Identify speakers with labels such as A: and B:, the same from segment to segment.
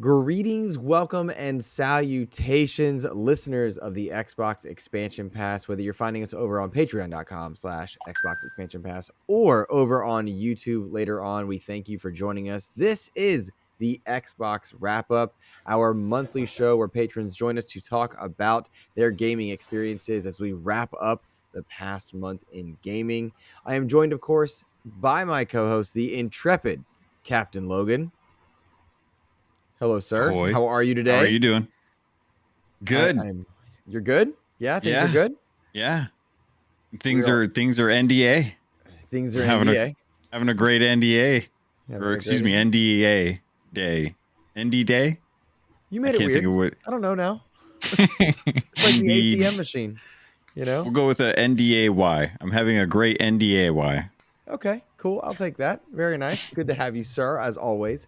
A: Greetings, welcome, and salutations, listeners of the Xbox Expansion Pass. Whether you're finding us over on patreon.com/Xbox Expansion Pass or over on YouTube later on, we thank you for joining us. This is the Xbox Wrap Up, our monthly show where patrons join us to talk about their gaming experiences as we wrap up the past month in gaming. I am joined, of course, by my co-host, the intrepid Captain Logan. Hello, sir.
B: Ahoy.
A: How are you today?
B: How are you doing? Good.
A: You're good? Yeah, things are
B: Yeah.
A: good?
B: Yeah. Things are NDA.
A: Things are
B: Having
A: NDA.
B: Having a great NDA. NDA day. ND day?
A: You made it weird.
B: Think of what.
A: I don't know now. It's like the ATM machine, you know?
B: We'll go with a NDAY. I'm having a great NDAY.
A: Okay, cool. I'll take that. Very nice. Good to have you, sir, as always.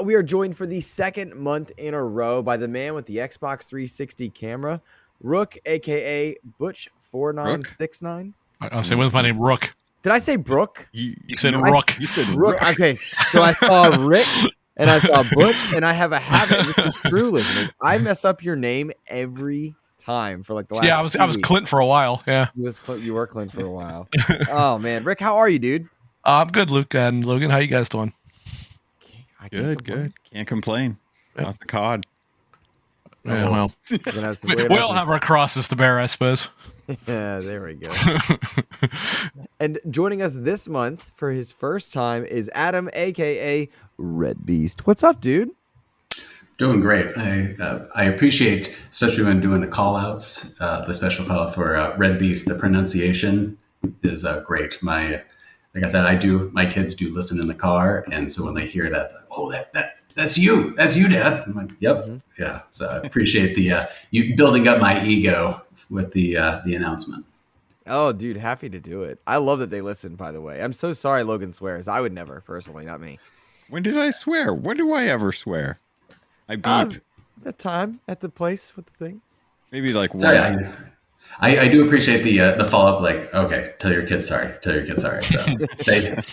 A: We are joined for the second month in a row by the man with the Xbox 360 camera, Rook, a.k.a. Butch4969.
C: I'll say, what's my name? Rook.
A: Did I say Brooke?
C: You said Rook.
B: You said Rook.
A: Okay, so I saw Rick and I saw Butch, and I have a habit. This is true listening. I mess up your name every time for like the last.
C: Yeah, I was Clint for a while. Yeah,
A: you were Clint for a while. Oh man, Rick, how are you, dude?
C: I'm good, Luke and Logan. How you guys doing?
B: Good. Can't complain.
C: Yep.
B: Not the COD.
C: Yeah, well, we all have our crosses to bear, I suppose.
A: Yeah, there we go. And joining us this month for his first time is Adam, aka Red Beast. What's up, dude?
D: Doing great. I appreciate, especially when doing the call outs, the special call out for Red Beast. The pronunciation is great. Like I said, my kids do listen in the car. And so when they hear that, oh, that's you, Dad. I'm like, yep. Mm-hmm. Yeah. So I appreciate you building up my ego with the announcement.
A: Oh, dude, happy to do it. I love that they listen, by the way. I'm so sorry Logan swears. I would never, personally, not me.
B: When did I swear? When do I ever swear? I beep.
A: That time at the place with the thing.
B: Maybe like one.
D: So, I do appreciate the follow-up, like, okay, tell your kids sorry. So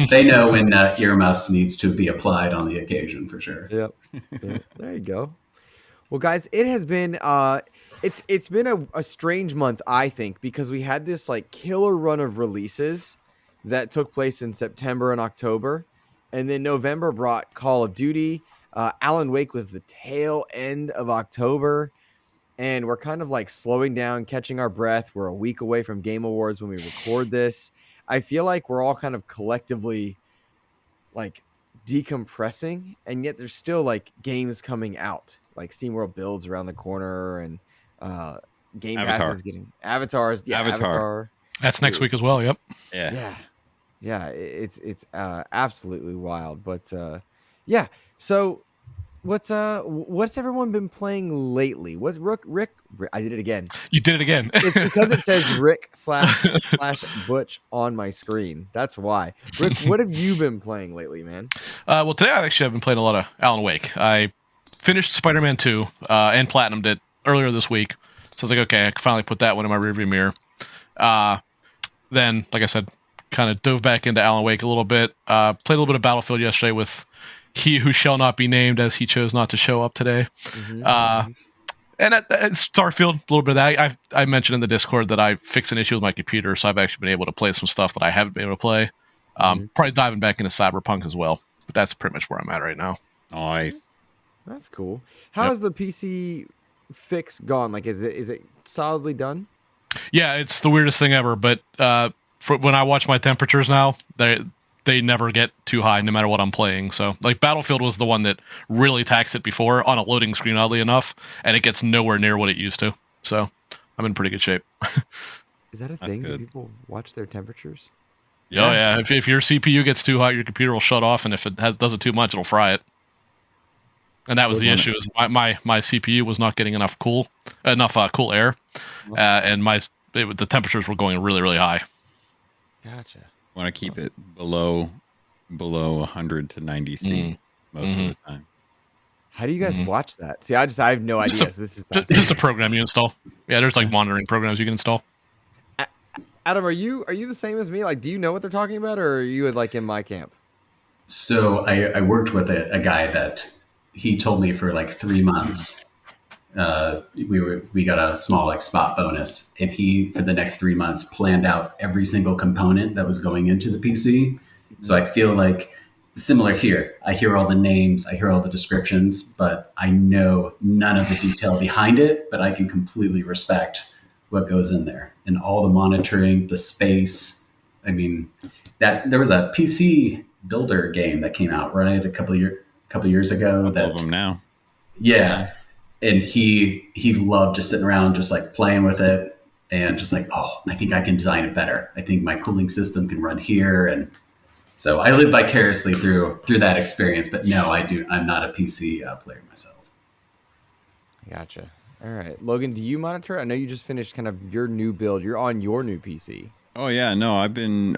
D: they know when earmuffs needs to be applied on the occasion for sure.
A: Yep. There you go. Well, guys, it has been it's been a strange month, I think, because we had this like killer run of releases that took place in September and October, and then November brought Call of Duty. Alan Wake was the tail end of October, and we're kind of like slowing down, catching our breath. We're a week away from Game Awards when we record this. I feel like we're all kind of collectively like decompressing, and yet there's still like games coming out. Like SteamWorld Builds around the corner, and Game Pass is getting Avatars. Yeah, Avatar.
C: That's next week as well. Yep.
A: Yeah. It's absolutely wild. But yeah. So what's everyone been playing lately? What's Rick? I did it again.
C: You did it again.
A: It's because it says Rick / Butch on my screen. That's why. Rick, what have you been playing lately, man?
C: Well, today I've been playing a lot of Alan Wake. I finished Spider-Man 2 and platinumed it earlier this week. So I was like, okay, I can finally put that one in my rearview mirror. Then, like I said, kind of dove back into Alan Wake a little bit. Played a little bit of Battlefield yesterday with He Who Shall Not Be Named, as he chose not to show up today. Mm-hmm. And at Starfield, a little bit of that. I mentioned in the Discord that I fixed an issue with my computer, so I've actually been able to play some stuff that I haven't been able to play. Probably diving back into Cyberpunk as well. But that's pretty much where I'm at right now.
B: Nice.
A: That's cool. How has the PC fix gone? Like, is it solidly done?
C: Yeah, it's the weirdest thing ever. But when I watch my temperatures now, they never get too high, no matter what I'm playing. So, like, Battlefield was the one that really taxed it before on a loading screen, oddly enough, and it gets nowhere near what it used to. So, I'm in pretty good shape.
A: Is that a thing? Do people watch their temperatures?
C: Yeah. Oh, yeah. If your CPU gets too hot, your computer will shut off, and if it does it too much, it'll fry it. And that was the issue. Is my CPU was not getting enough cool air, and the temperatures were going really, really high.
A: Gotcha.
B: Want to keep it below 100 to 90 C most of the time.
A: How do you guys watch that? See, I have no idea. So this is
C: just a program you install. Yeah, there's like monitoring programs you can install.
A: Adam, are you the same as me? Like, do you know what they're talking about, or are you like in my camp?
D: So I worked with a guy that he told me for like 3 months, we got a small like spot bonus, and he for the next 3 months planned out every single component that was going into the PC. So I feel like similar here. I hear all the names, I hear all the descriptions, but I know none of the detail behind it. But I can completely respect what goes in there and all the monitoring, the space. I mean, that there was a PC builder game that came out right a couple years ago.
B: Couple of them now.
D: Yeah, and he loved just sitting around, just like playing with it, and just like, oh, I think I can design it better. I think my cooling system can run here, and so I live vicariously through that experience. But no, I'm not a PC player myself.
A: Gotcha. All right, Logan, do you monitor? I know you just finished kind of your new build. You're on your new PC.
B: Oh yeah, no, I've been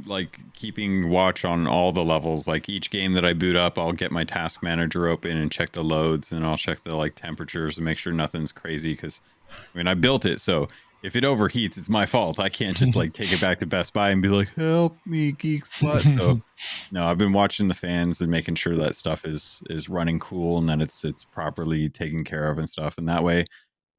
B: like keeping watch on all the levels. Like each game that I boot up, I'll get my task manager open and check the loads, and I'll check the like temperatures and make sure nothing's crazy. Because I mean, I built it, so if it overheats, it's my fault. I can't just like take it back to Best Buy and be like, "Help me, Geek Spot." So no, I've been watching the fans and making sure that stuff is running cool and that it's properly taken care of and stuff. And that way,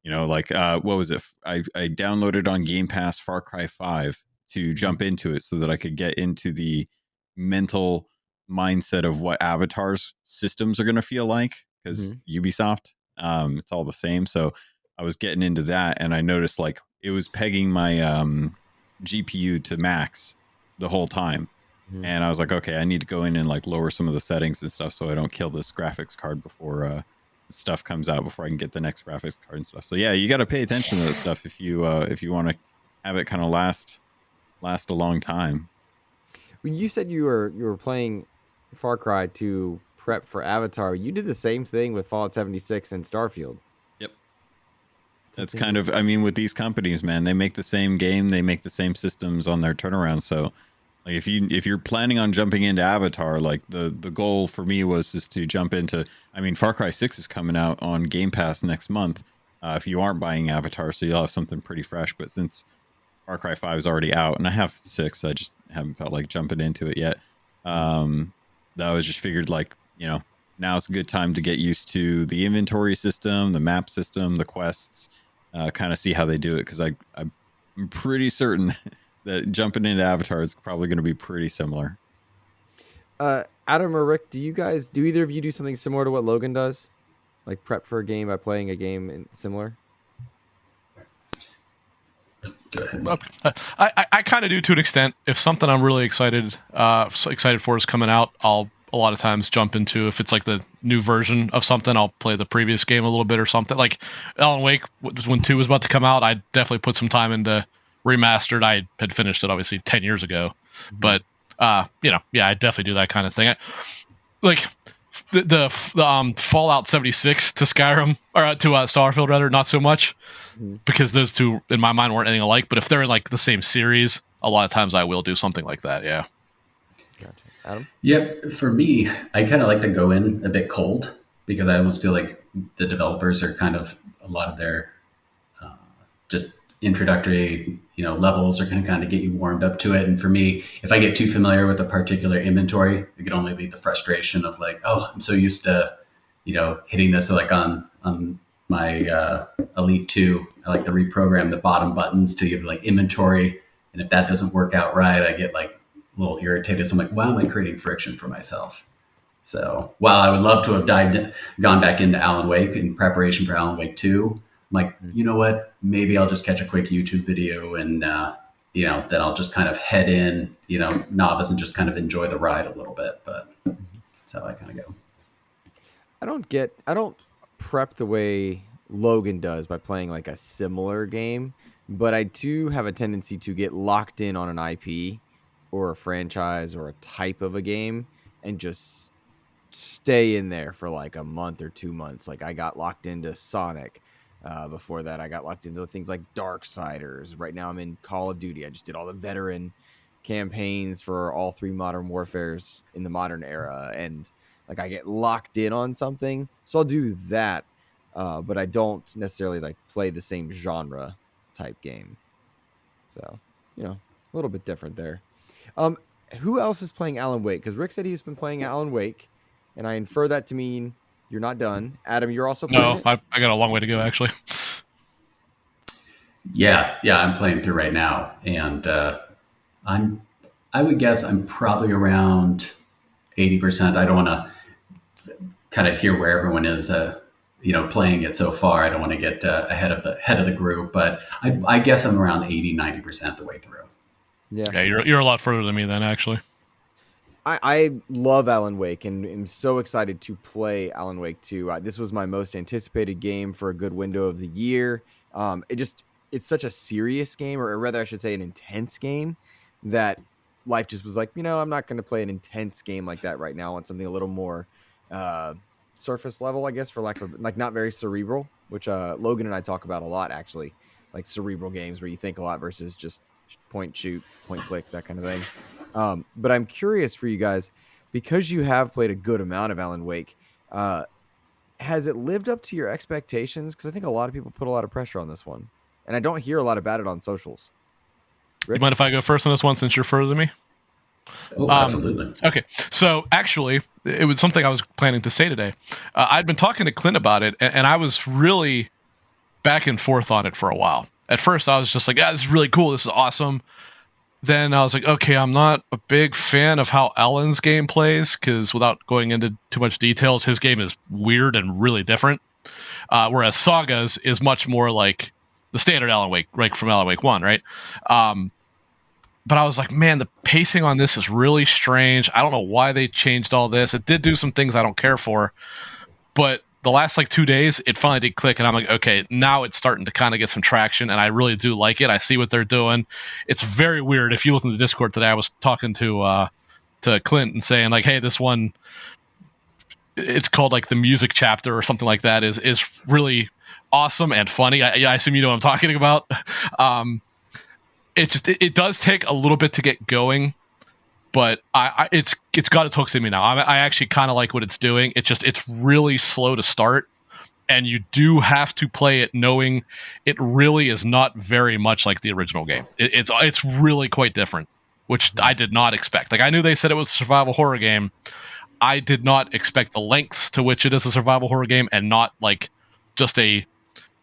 B: you know, like what was it? I downloaded on Game Pass Far Cry 5 to jump into it so that I could get into the mental mindset of what Avatar's systems are going to feel like, because Ubisoft, it's all the same. So I was getting into that, and I noticed like it was pegging my GPU to max the whole time. And I was like, okay, I need to go in and like lower some of the settings and stuff so I don't kill this graphics card before stuff comes out, before I can get the next graphics card and stuff. So yeah, you got to pay attention to that stuff if you want to have it kind of last a long time.
A: When you said you were playing Far Cry to prep for Avatar, you did the same thing with Fallout 76 and Starfield.
B: Yep. That's kind of, I mean, with these companies, man, they make the same game, they make the same systems on their turnaround. So like if you're planning on jumping into Avatar, like the goal for me was just to jump into, I mean, Far Cry 6 is coming out on Game Pass next month. If you aren't buying Avatar, so you'll have something pretty fresh. But since Far Cry 5 is already out, and I have 6, I just haven't felt like jumping into it yet. That was just figured like, you know, now's a good time to get used to the inventory system, the map system, the quests, kind of see how they do it. Because I'm pretty certain that jumping into Avatar is probably going to be pretty similar.
A: Adam or Rick, do either of you do something similar to what Logan does? Like prep for a game by playing a game similar?
D: Go ahead.
C: I kind of do to an extent. If something I'm really excited for is coming out, I'll a lot of times jump into, if it's like the new version of something, I'll play the previous game a little bit or something. Like Alan Wake, when 2 was about to come out, I definitely put some time into Remastered. I had finished it obviously 10 years ago, but you know, yeah, I definitely do that kind of thing. Like the Fallout 76 to Skyrim, or to Starfield rather, not so much, because those two in my mind weren't anything alike. But if they're in like the same series, a lot of times I will do something like that. Yeah.
A: Gotcha. Adam?
D: Yep. For me, I kind of like to go in a bit cold, because I almost feel like the developers are kind of, a lot of their just introductory, you know, levels are going to kind of get you warmed up to it. And for me, if I get too familiar with a particular inventory, it could only lead the frustration of like, oh, I'm so used to, you know, hitting this. So like on my Elite 2, I like to reprogram the bottom buttons to give like inventory. And if that doesn't work out right, I get like a little irritated. So I'm like, why am I creating friction for myself? So while I would love to have gone back into Alan Wake in preparation for Alan Wake 2, I'm like, you know what? Maybe I'll just catch a quick YouTube video, and you know, then I'll just kind of head in, you know, novice, and just kind of enjoy the ride a little bit. But that's how I kind of go.
A: I don't prep the way Logan does by playing like a similar game, but I do have a tendency to get locked in on an IP or a franchise or a type of a game and just stay in there for like a month or 2 months. Like I got locked into Sonic. Before that, I got locked into things like Darksiders. Right now, I'm in Call of Duty. I just did all the veteran campaigns for all 3 Modern Warfares in the modern era, and like I get locked in on something, so I'll do that. But I don't necessarily like play the same genre type game. So, you know, a little bit different there. Who else is playing Alan Wake? Because Rick said he's been playing Alan Wake, and I infer that to mean You're not done. Adam, you're also playing
C: No,
A: it?
C: I got a long way to go, actually.
D: Yeah, I'm playing through right now, and I would guess I'm probably around 80%. I don't want to kind of hear where everyone is, playing it so far. I don't want to get ahead of the group, but I guess I'm around 80-90% the way through.
C: Yeah, you're a lot further than me then, actually.
A: I love Alan Wake and am so excited to play Alan Wake 2. This was my most anticipated game for a good window of the year. It's such a serious game, or rather, I should say, an intense game, that life just was like, I'm not going to play an intense game like that right now. I want something a little more surface level, I guess, for lack of not very cerebral, which Logan and I talk about a lot, actually, like cerebral games where you think a lot versus just point, shoot, point, click, that kind of thing. But I'm curious for you guys, because you have played a good amount of Alan Wake, has it lived up to your expectations? Because I think a lot of people put a lot of pressure on this one, and I don't hear a lot about it on socials. Rick?
C: You mind if I go first on this one since you're further than me?
D: Oh, absolutely.
C: Okay, so actually, it was something I was planning to say today. I'd been talking to Clint about it, and I was really back and forth on it for a while. At first, I was just like, this is really cool. This is awesome. Then I was like, okay, I'm not a big fan of how Alan's game plays, because without going into too much details, his game is weird and really different. Whereas Saga's is much more like the standard Alan Wake, right, from Alan Wake 1, right? But I was like, man, the pacing on this is really strange. I don't know why they changed all this. It did do some things I don't care for, but the last 2 days, it finally did click, and I'm like, okay, now it's starting to kind of get some traction, and I really do like it. I see what they're doing. It's very weird. If you look in the Discord today, I was talking to Clint and saying, like, hey, this one, it's called the music chapter or something like that, is really awesome and funny. I assume you know what I'm talking about. It does take a little bit to get going, but it's got its hooks in me now. I actually kind of like what it's doing. It's really slow to start, and you do have to play it knowing it really is not very much like the original game. It's really quite different, which I did not expect. I knew they said it was a survival horror game. I did not expect the lengths to which it is a survival horror game, and not just a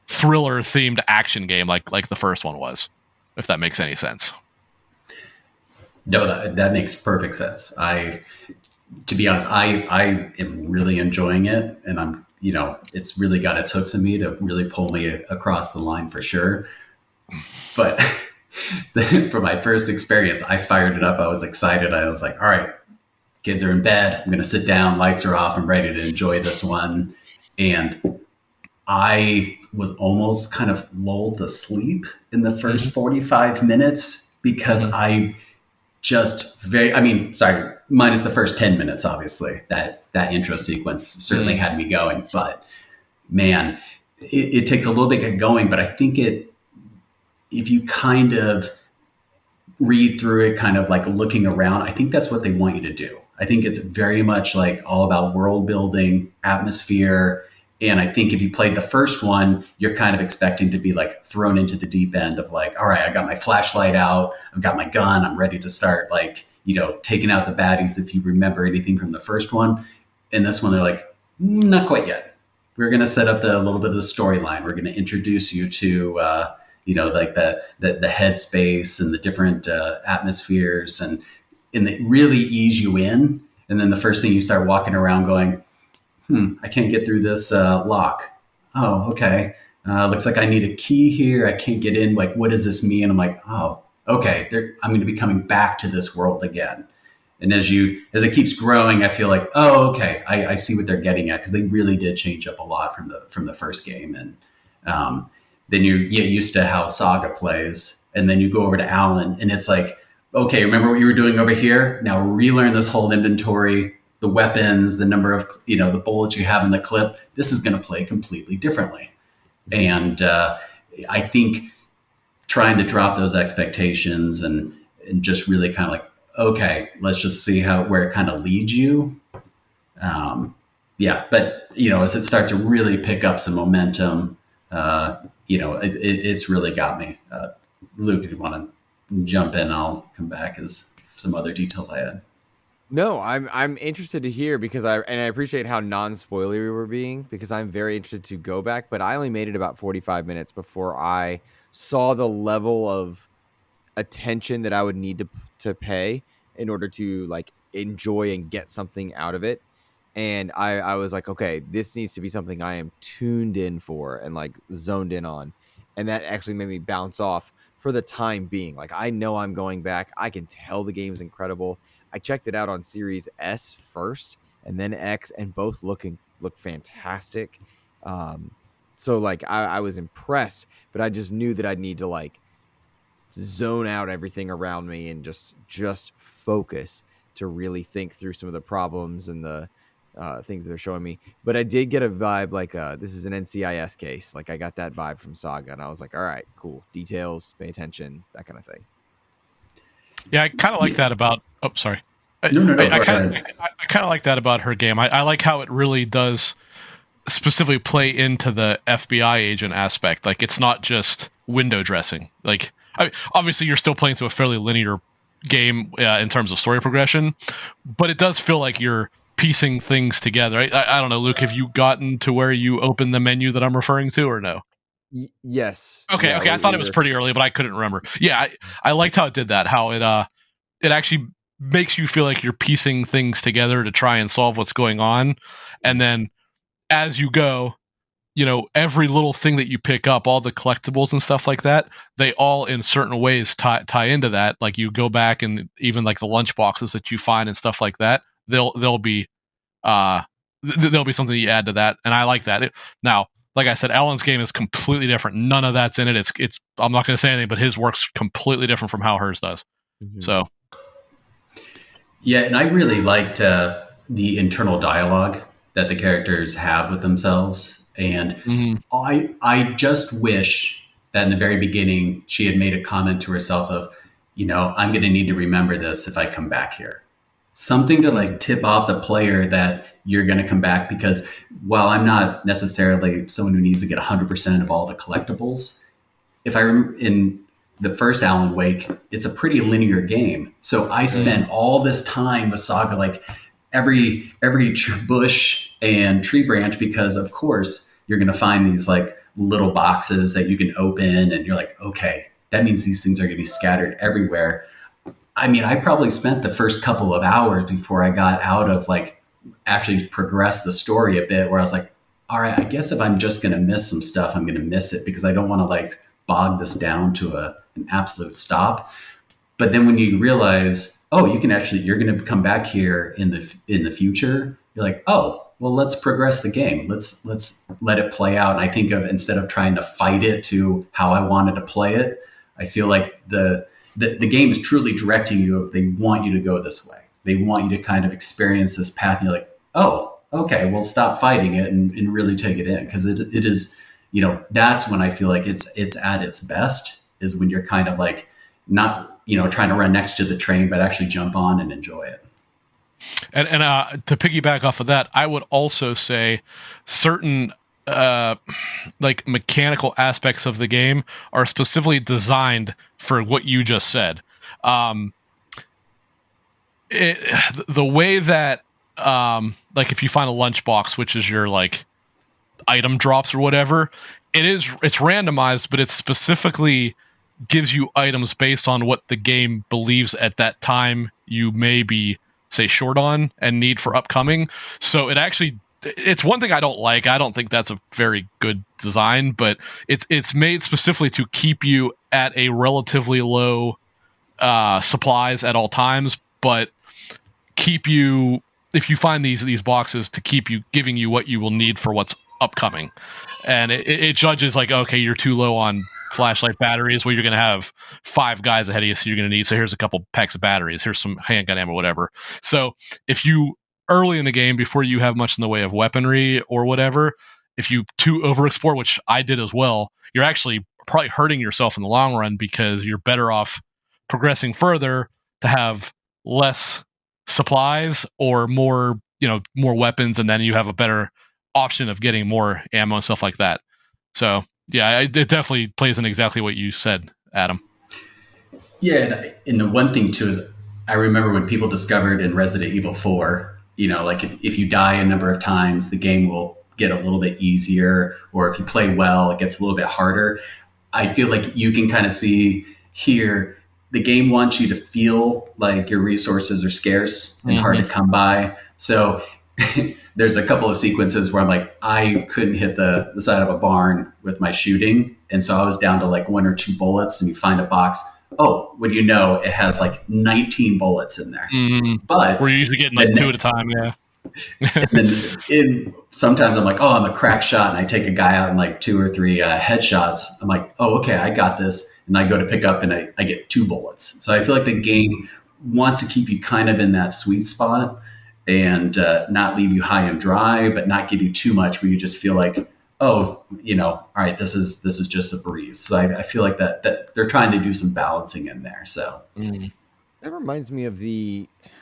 C: thriller themed action game like the first one was, if that makes any sense.
D: No, that makes perfect sense. To be honest, I am really enjoying it, and I'm, it's really got its hooks in me to really pull me across the line for sure. But for my first experience, I fired it up. I was excited. I was like, all right, kids are in bed. I'm going to sit down. Lights are off. I'm ready to enjoy this one. And I was almost kind of lulled to sleep in the first 45 minutes because I just minus the first 10 minutes, obviously. That intro sequence certainly had me going. But man, it takes a little bit to get going. But I think if you kind of read through it, kind of looking around, I think that's what they want you to do. I think it's very much all about world building, atmosphere. And I think if you played the first one, you're kind of expecting to be thrown into the deep end of all right, I got my flashlight out, I've got my gun, I'm ready to start taking out the baddies, if you remember anything from the first one. And this one, they're like, not quite yet. We're going to set up a little bit of the storyline. We're going to introduce you to, the headspace and the different atmospheres, and they really ease you in. And then the first thing, you start walking around going, I can't get through this lock. Oh, okay. Looks like I need a key here. I can't get in. What does this mean? I'm like, oh, okay. I'm going to be coming back to this world again. And as it keeps growing, I feel like, oh, okay. I see what they're getting at, because they really did change up a lot from the first game. And then you get used to how Saga plays, and then you go over to Alan, and it's like, okay, remember what you were doing over here? Now relearn this whole inventory, the weapons, the number of, the bullets you have in the clip. This is going to play completely differently. And I think trying to drop those expectations and just really kind of okay, let's just see where it kind of leads you. But as it starts to really pick up some momentum, it's really got me. Luke, if you want to jump in, I'll come back as some other details I had.
A: No, I'm interested to hear because I appreciate how non-spoilery we're being because I'm very interested to go back, but I only made it about 45 minutes before I saw the level of attention that I would need to pay in order to like enjoy and get something out of it. And I was like, okay, this needs to be something I am tuned in for and like zoned in on. And that actually made me bounce off for the time being. Like I know I'm going back. I can tell the game's incredible. I checked it out on Series S first and then X, and both look fantastic. Um, so like I was impressed, but I just knew that I'd need to like zone out everything around me and just focus to really think through some of the problems and the things they're showing me. But I did get a vibe like this is an NCIS case. Like I got that vibe from Saga, and I was like, all right, cool. Details, pay attention, that kind of thing.
C: Yeah, I kind of like that about. Oh, sorry.
D: No.
C: I kind of like that about her game. I like how it really does specifically play into the FBI agent aspect. Like it's not just window dressing. Like obviously you're still playing through a fairly linear game in terms of story progression, but it does feel like you're piecing things together. I don't know, Luke, have you gotten to where you open the menu that I'm referring to or no?
A: Yes.
C: Okay,
A: Yeah,
C: okay. I thought it was pretty early, but I couldn't remember. Yeah, I liked how it did that. How it actually makes you feel like you're piecing things together to try and solve what's going on, and then as you go, every little thing that you pick up, all the collectibles and stuff like that, they all in certain ways tie into that. Like you go back and even like the lunch boxes that you find and stuff like that, they'll be uh there'll be something you add to that, and I like that. Now, like I said, Alan's game is completely different. None of that's in it. It's I'm not going to say anything, but his work's completely different from how hers does.
A: Mm-hmm.
C: So
D: yeah, and I really liked the internal dialogue that the characters have with themselves, and I just wish that in the very beginning she had made a comment to herself of, I'm going to need to remember this if I come back here. Something to like tip off the player that you're going to come back, because while I'm not necessarily someone who needs to get 100% of all the collectibles, if I remember in the first Alan Wake, it's a pretty linear game. So I spent all this time with Saga, like every bush and tree branch, because of course you're going to find these like little boxes that you can open, and you're like, okay, that means these things are going to be scattered everywhere. I mean, I probably spent the first couple of hours before I got out of like actually progress the story a bit, where I was like, all right, I guess if I'm just going to miss some stuff, I'm going to miss it, because I don't want to like bog this down to an absolute stop. But then when you realize, oh, you're going to come back here in the future, you're like, oh, well, let's progress the game. Let's let it play out. And I think of, instead of trying to fight it to how I wanted to play it, I feel like the game is truly directing you if they want you to go this way. They want you to kind of experience this path, and you're like, oh, okay, well, stop fighting it and really take it in, because it is, that's when I feel like it's at its best, is when you're kind of like not, trying to run next to the train, but actually jump on and enjoy it.
C: And to piggyback off of that, I would also say certain like mechanical aspects of the game are specifically designed for what you just said. The way that like if you find a lunchbox, which is your like item drops or whatever, it's randomized, but it specifically gives you items based on what the game believes at that time you may be, say, short on and need for upcoming. So it's one thing I don't like. I don't think that's a very good design, but it's made specifically to keep you at a relatively low supplies at all times, but keep you, if you find these boxes, to keep you, giving you what you will need for what's upcoming. And it judges like, okay, you're too low on flashlight batteries, well, you're going to have 5 guys ahead of you, so you're going to need, so here's a couple packs of batteries, here's some handgun ammo, whatever. So if you, early in the game, before you have much in the way of weaponry or whatever, if you too overexplore, which I did as well, you're actually probably hurting yourself in the long run, because you're better off progressing further to have less supplies or more weapons, and then you have a better option of getting more ammo and stuff like that. So yeah, it definitely plays in exactly what you said, Adam.
D: Yeah, and the one thing too is I remember when people discovered in Resident Evil 4, like if you die a number of times, the game will get a little bit easier, or if you play well, it gets a little bit harder. I feel like you can kind of see here the game wants you to feel like your resources are scarce and hard to come by. So there's a couple of sequences where I'm like, I couldn't hit the side of a barn with my shooting. And so I was down to like 1 or 2 bullets, and you find a box. Oh, when you know it has like 19 bullets in there. But
C: we're usually getting like 2 at a time. Yeah.
D: And then sometimes I'm like, oh, I'm a crack shot, and I take a guy out in like 2 or 3 headshots. I'm like, oh, okay, I got this. And I go to pick up, and I get 2 bullets. So I feel like the game wants to keep you kind of in that sweet spot and not leave you high and dry, but not give you too much where you just feel like, oh, all right, this is just a breeze. So I feel like that they're trying to do some balancing in there. So
A: that reminds me of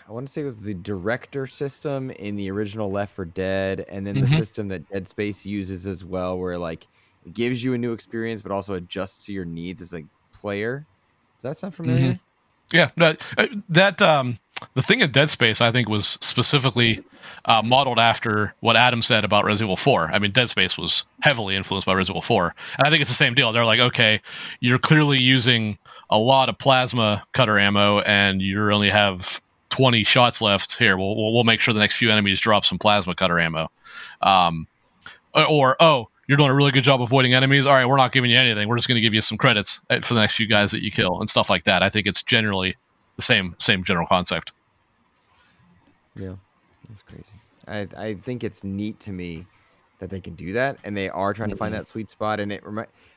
A: I want to say it was the director system in the original Left 4 Dead, and then the system that Dead Space uses as well, where like it gives you a new experience, but also adjusts to your needs as a player. Does that sound familiar?
C: Yeah, the thing in Dead Space, I think, was specifically modeled after what Adam said about Resident Evil 4. I mean, Dead Space was heavily influenced by Resident Evil 4. And I think it's the same deal. They're like, okay, you're clearly using a lot of plasma cutter ammo, and you only have 20 shots left. Here, we'll make sure the next few enemies drop some plasma cutter ammo. Or you're doing a really good job avoiding enemies. All right, we're not giving you anything. We're just going to give you some credits for the next few guys that you kill and stuff like that. I think it's generally the same general concept.
A: Yeah, that's crazy. I think it's neat to me that they can do that, and they are trying to find that sweet spot. And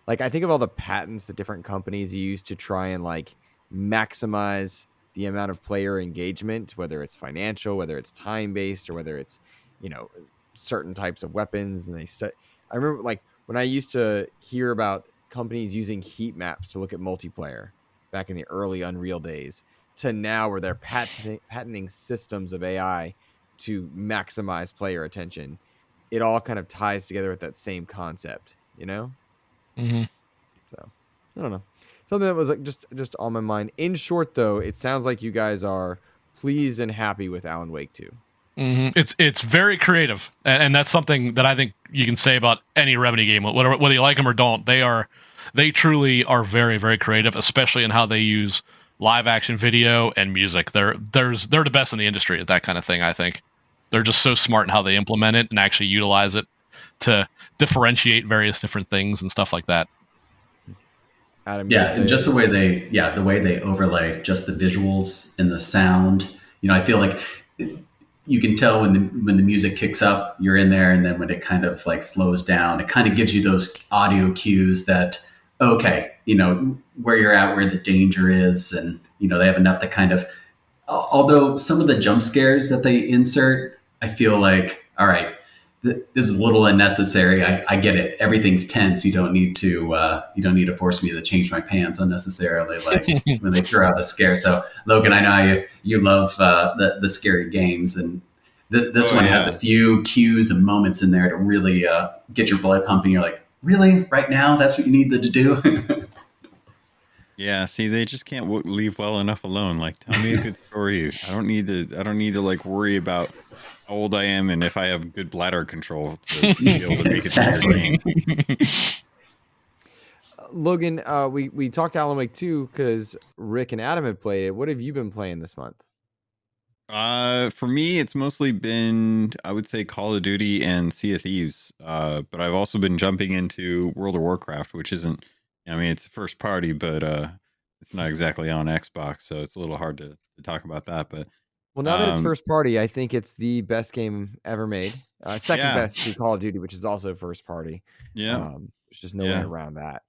A: like I think of all the patents that different companies use to try and like maximize the amount of player engagement, whether it's financial, whether it's time based, or whether it's certain types of weapons. And I remember like when I used to hear about companies using heat maps to look at multiplayer back in the early Unreal days, to now where they're patenting systems of AI to maximize player attention. It all kind of ties together with that same concept, So I don't know. Something that was like just on my mind. In short, though, it sounds like you guys are pleased and happy with Alan Wake 2.
C: It's very creative, and that's something that I think you can say about any Remedy game, whether you like them or don't. They truly are very, very creative, especially in how they use live action video and music. They're the best in the industry at that kind of thing. I think they're just so smart in how they implement it and actually utilize it to differentiate various different things and stuff like that.
A: Adam,
D: and just the way they overlay just the visuals and the sound. I feel like you can tell when the music kicks up, you're in there, and then when it kind of like slows down, it kind of gives you those audio cues that, okay, where you're at, where the danger is, and they have enough to kind of. Although some of the jump scares that they insert, I feel like, all right, this is a little unnecessary. I get it. Everything's tense. You don't need to force me to change my pants unnecessarily, like when they throw out a scare. So Logan, I know you love the scary games, and this one has a few cues and moments in there to really get your blood pumping. You're like, really, right now? That's what you need to do.
B: Yeah, see, they just can't leave well enough alone. Like, tell me a good story. I don't need to like worry about how old I am and if I have good bladder control to be able to make it through your game.
A: Logan, we talked Alan Wake 2 because Rick and Adam had played it. What have you been playing this month?
B: For me, it's mostly been, I would say, Call of Duty and Sea of Thieves. But I've also been jumping into World of Warcraft, which isn't. I mean, it's first party, but it's not exactly on Xbox, so it's a little hard to talk about that. But
A: well, now that it's first party, I think it's the best game ever made. Second best to Call of Duty, which is also first party.
B: Yeah,
A: there's just no way around that.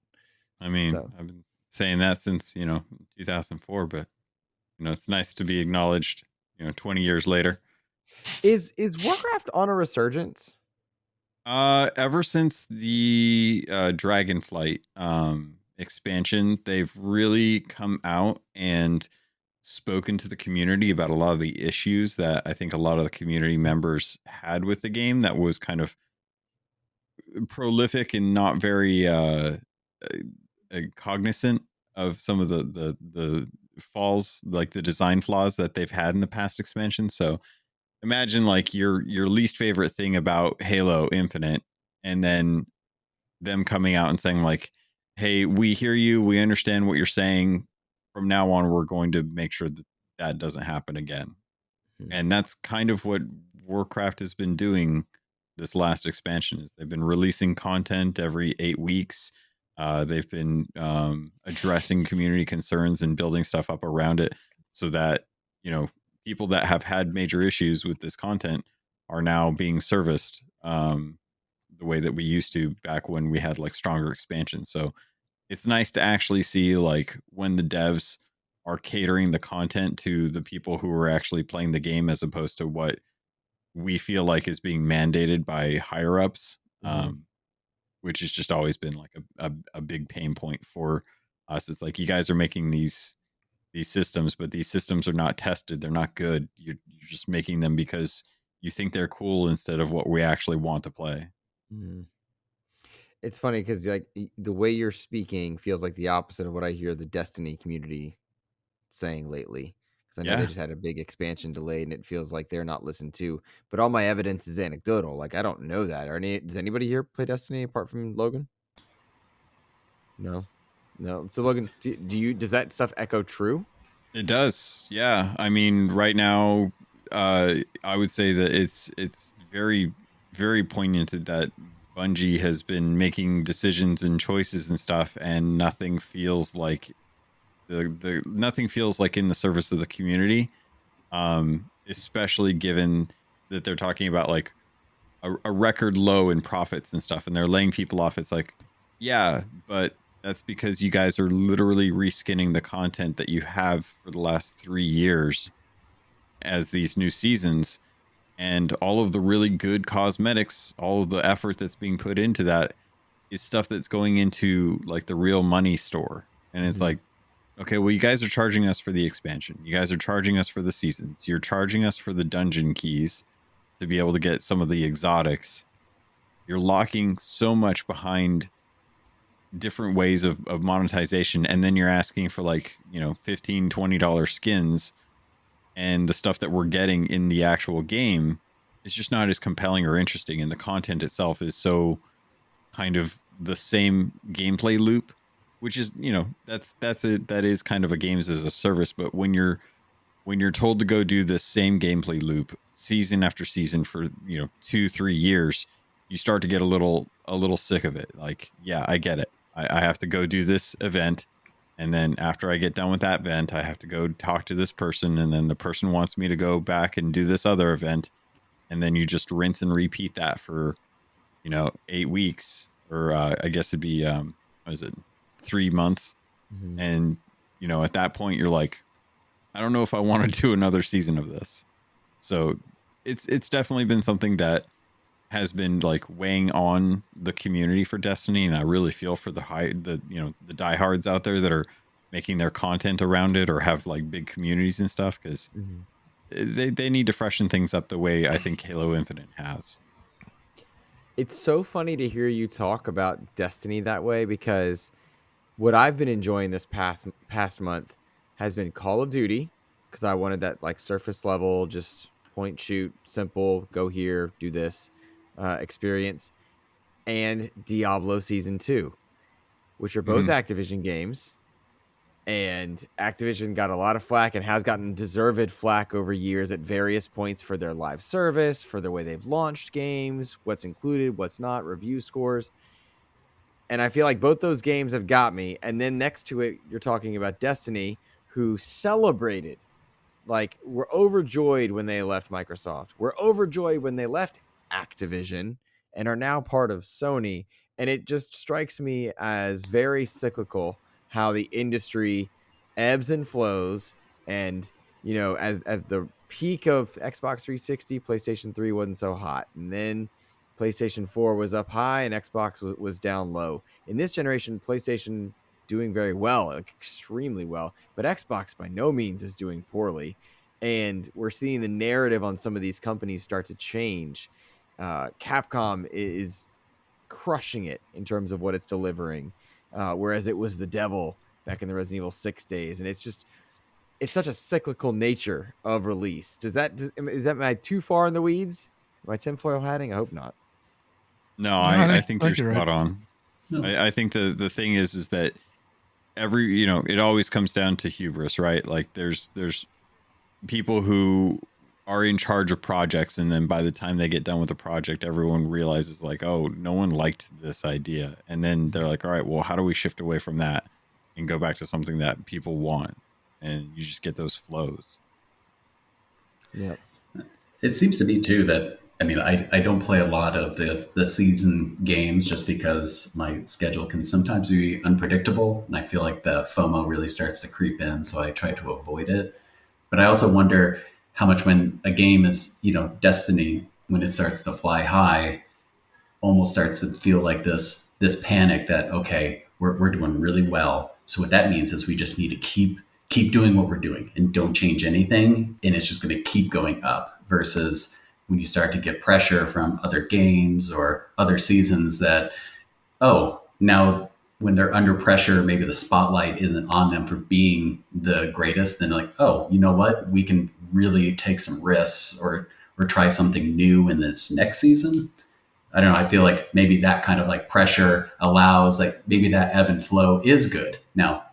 B: I mean, I've been saying that since 2004, but it's nice to be acknowledged 20 years later.
A: Is Warcraft on a resurgence?
B: Ever since the Dragonflight expansion, they've really come out and spoken to the community about a lot of the issues that I think a lot of the community members had with the game that was kind of prolific and not very cognizant of some of the falls, like the design flaws that they've had in the past expansions. So imagine like your least favorite thing about Halo Infinite, and then them coming out and saying like, "Hey, we hear you. We understand what you're saying. From now on, we're going to make sure that that doesn't happen again." And that's kind of what Warcraft has been doing this last expansion. Is they've been releasing content every 8 weeks. They've been addressing community concerns and building stuff up around it, so that people that have had major issues with this content are now being serviced the way that we used to back when we had like stronger expansions. So it's nice to actually see like when the devs are catering the content to the people who are actually playing the game, as opposed to what we feel like is being mandated by higher ups, which has just always been like a big pain point for us. It's like, you guys are making these systems, but these systems are not tested. They're not good. You're just making them because you think they're cool instead of what we actually want to play.
A: It's funny because like the way you're speaking feels like the opposite of what I hear the Destiny community saying lately. Because I know they just had a big expansion delay, and it feels like they're not listened to. But all my evidence is anecdotal. Like, I don't know that. Does anybody here play Destiny apart from Logan? No. So Logan, does that stuff echo true?
B: It does. Yeah. I mean, right now, I would say that it's very, very poignant that Bungie has been making decisions and choices and stuff, and nothing feels like nothing feels like in the service of the community. Especially given that they're talking about like a record low in profits and stuff, and they're laying people off. It's like, yeah, but that's because you guys are literally reskinning the content that you have for the last 3 years as these new seasons, and all of the really good cosmetics, all of the effort that's being put into that is stuff that's going into like the real money store. And it's like, okay, well, you guys are charging us for the expansion. You guys are charging us for the seasons. You're charging us for the dungeon keys to be able to get some of the exotics. You're locking so much behind different ways of monetization, and then you're asking for like $15-20 skins, and the stuff that we're getting in the actual game is just not as compelling or interesting, and the content itself is so kind of the same gameplay loop, which is that is kind of a games as a service. But when you're told to go do the same gameplay loop season after season for 2-3 years, you start to get a little sick of it. Like, yeah, I get it. I have to go do this event, and then after I get done with that event, I have to go talk to this person, and then the person wants me to go back and do this other event, and then you just rinse and repeat that for 8 weeks, or I guess it'd be what is it, 3 months. And at that point you're like, I don't know if I want to do another season of this. So it's definitely been something that has been like weighing on the community for Destiny, and I really feel for the diehards out there that are making their content around it or have like big communities and stuff, because they need to freshen things up the way I think Halo Infinite has.
A: It's so funny to hear you talk about Destiny that way, because what I've been enjoying this past month has been Call of Duty, because I wanted that like surface level, just point shoot, simple, go here, do this experience, and Diablo Season 2, which are both Activision games. And Activision got a lot of flack and has gotten deserved flack over years at various points for their live service, for the way they've launched games, what's included, what's not, review scores. And I feel like both those games have got me. And then next to it, you're talking about Destiny, who celebrated, like, we're overjoyed when they left Microsoft. We're overjoyed when they left Activision and are now part of Sony. And it just strikes me as very cyclical how the industry ebbs and flows. And, as the peak of Xbox 360, PlayStation 3 wasn't so hot. And then PlayStation 4 was up high and Xbox was down low. In this generation, PlayStation doing very well, like extremely well, but Xbox by no means is doing poorly. And we're seeing the narrative on some of these companies start to change. Capcom is crushing it in terms of what it's delivering, whereas it was the devil back in the Resident Evil 6 days. And it's just it's such a cyclical nature of release. Is that am I too far in the weeds? Am I tinfoil hatting? I hope not.
B: No, I think you're spot on.
D: No.
B: I think the thing is that it always comes down to hubris, right? Like there's people who are in charge of projects, and then by the time they get done with the project, everyone realizes like, oh, no one liked this idea, and then they're like, all right, well, how do we shift away from that and go back to something that people want? And you just get those flows.
A: Yeah.
D: It seems to me too that I don't play a lot of the season games just because my schedule can sometimes be unpredictable, and I feel like the FOMO really starts to creep in, so I try to avoid it. But I also wonder how much when a game is, Destiny, when it starts to fly high, almost starts to feel like this panic that, okay, we're doing really well. So what that means is we just need to keep doing what we're doing and don't change anything, and it's just going to keep going up, versus when you start to get pressure from other games or other seasons that, oh, now when they're under pressure, maybe the spotlight isn't on them for being the greatest, then like, oh, you know what? We can really take some risks or try something new in this next season. I don't know. I feel like maybe that kind of like pressure allows, like, maybe that ebb and flow is good. Now,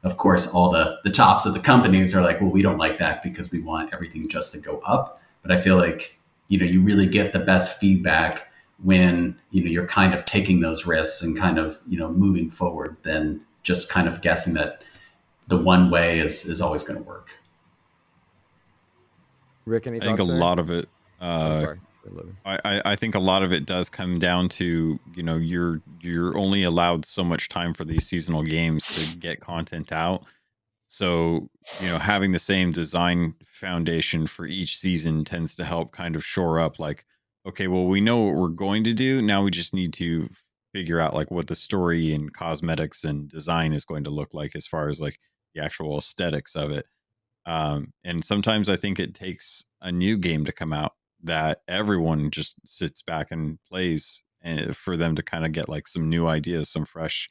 D: of course, all the tops of the companies are like, well, we don't like that because we want everything just to go up. But I feel like, you really get the best feedback when, you're kind of taking those risks and kind of, moving forward than just kind of guessing that the one way is always going to work.
A: Rick, any
B: I think
A: thoughts
B: a
A: there?
B: lot of it,
A: Sorry.
B: I think a lot of it does come down to, you're only allowed so much time for these seasonal games to get content out. So, having the same design foundation for each season tends to help kind of shore up like, okay, well, we know what we're going to do. Now we just need to figure out like what the story and cosmetics and design is going to look like as far as like the actual aesthetics of it. And sometimes I think it takes a new game to come out that everyone just sits back and plays, and for them to kind of get like some new ideas, some fresh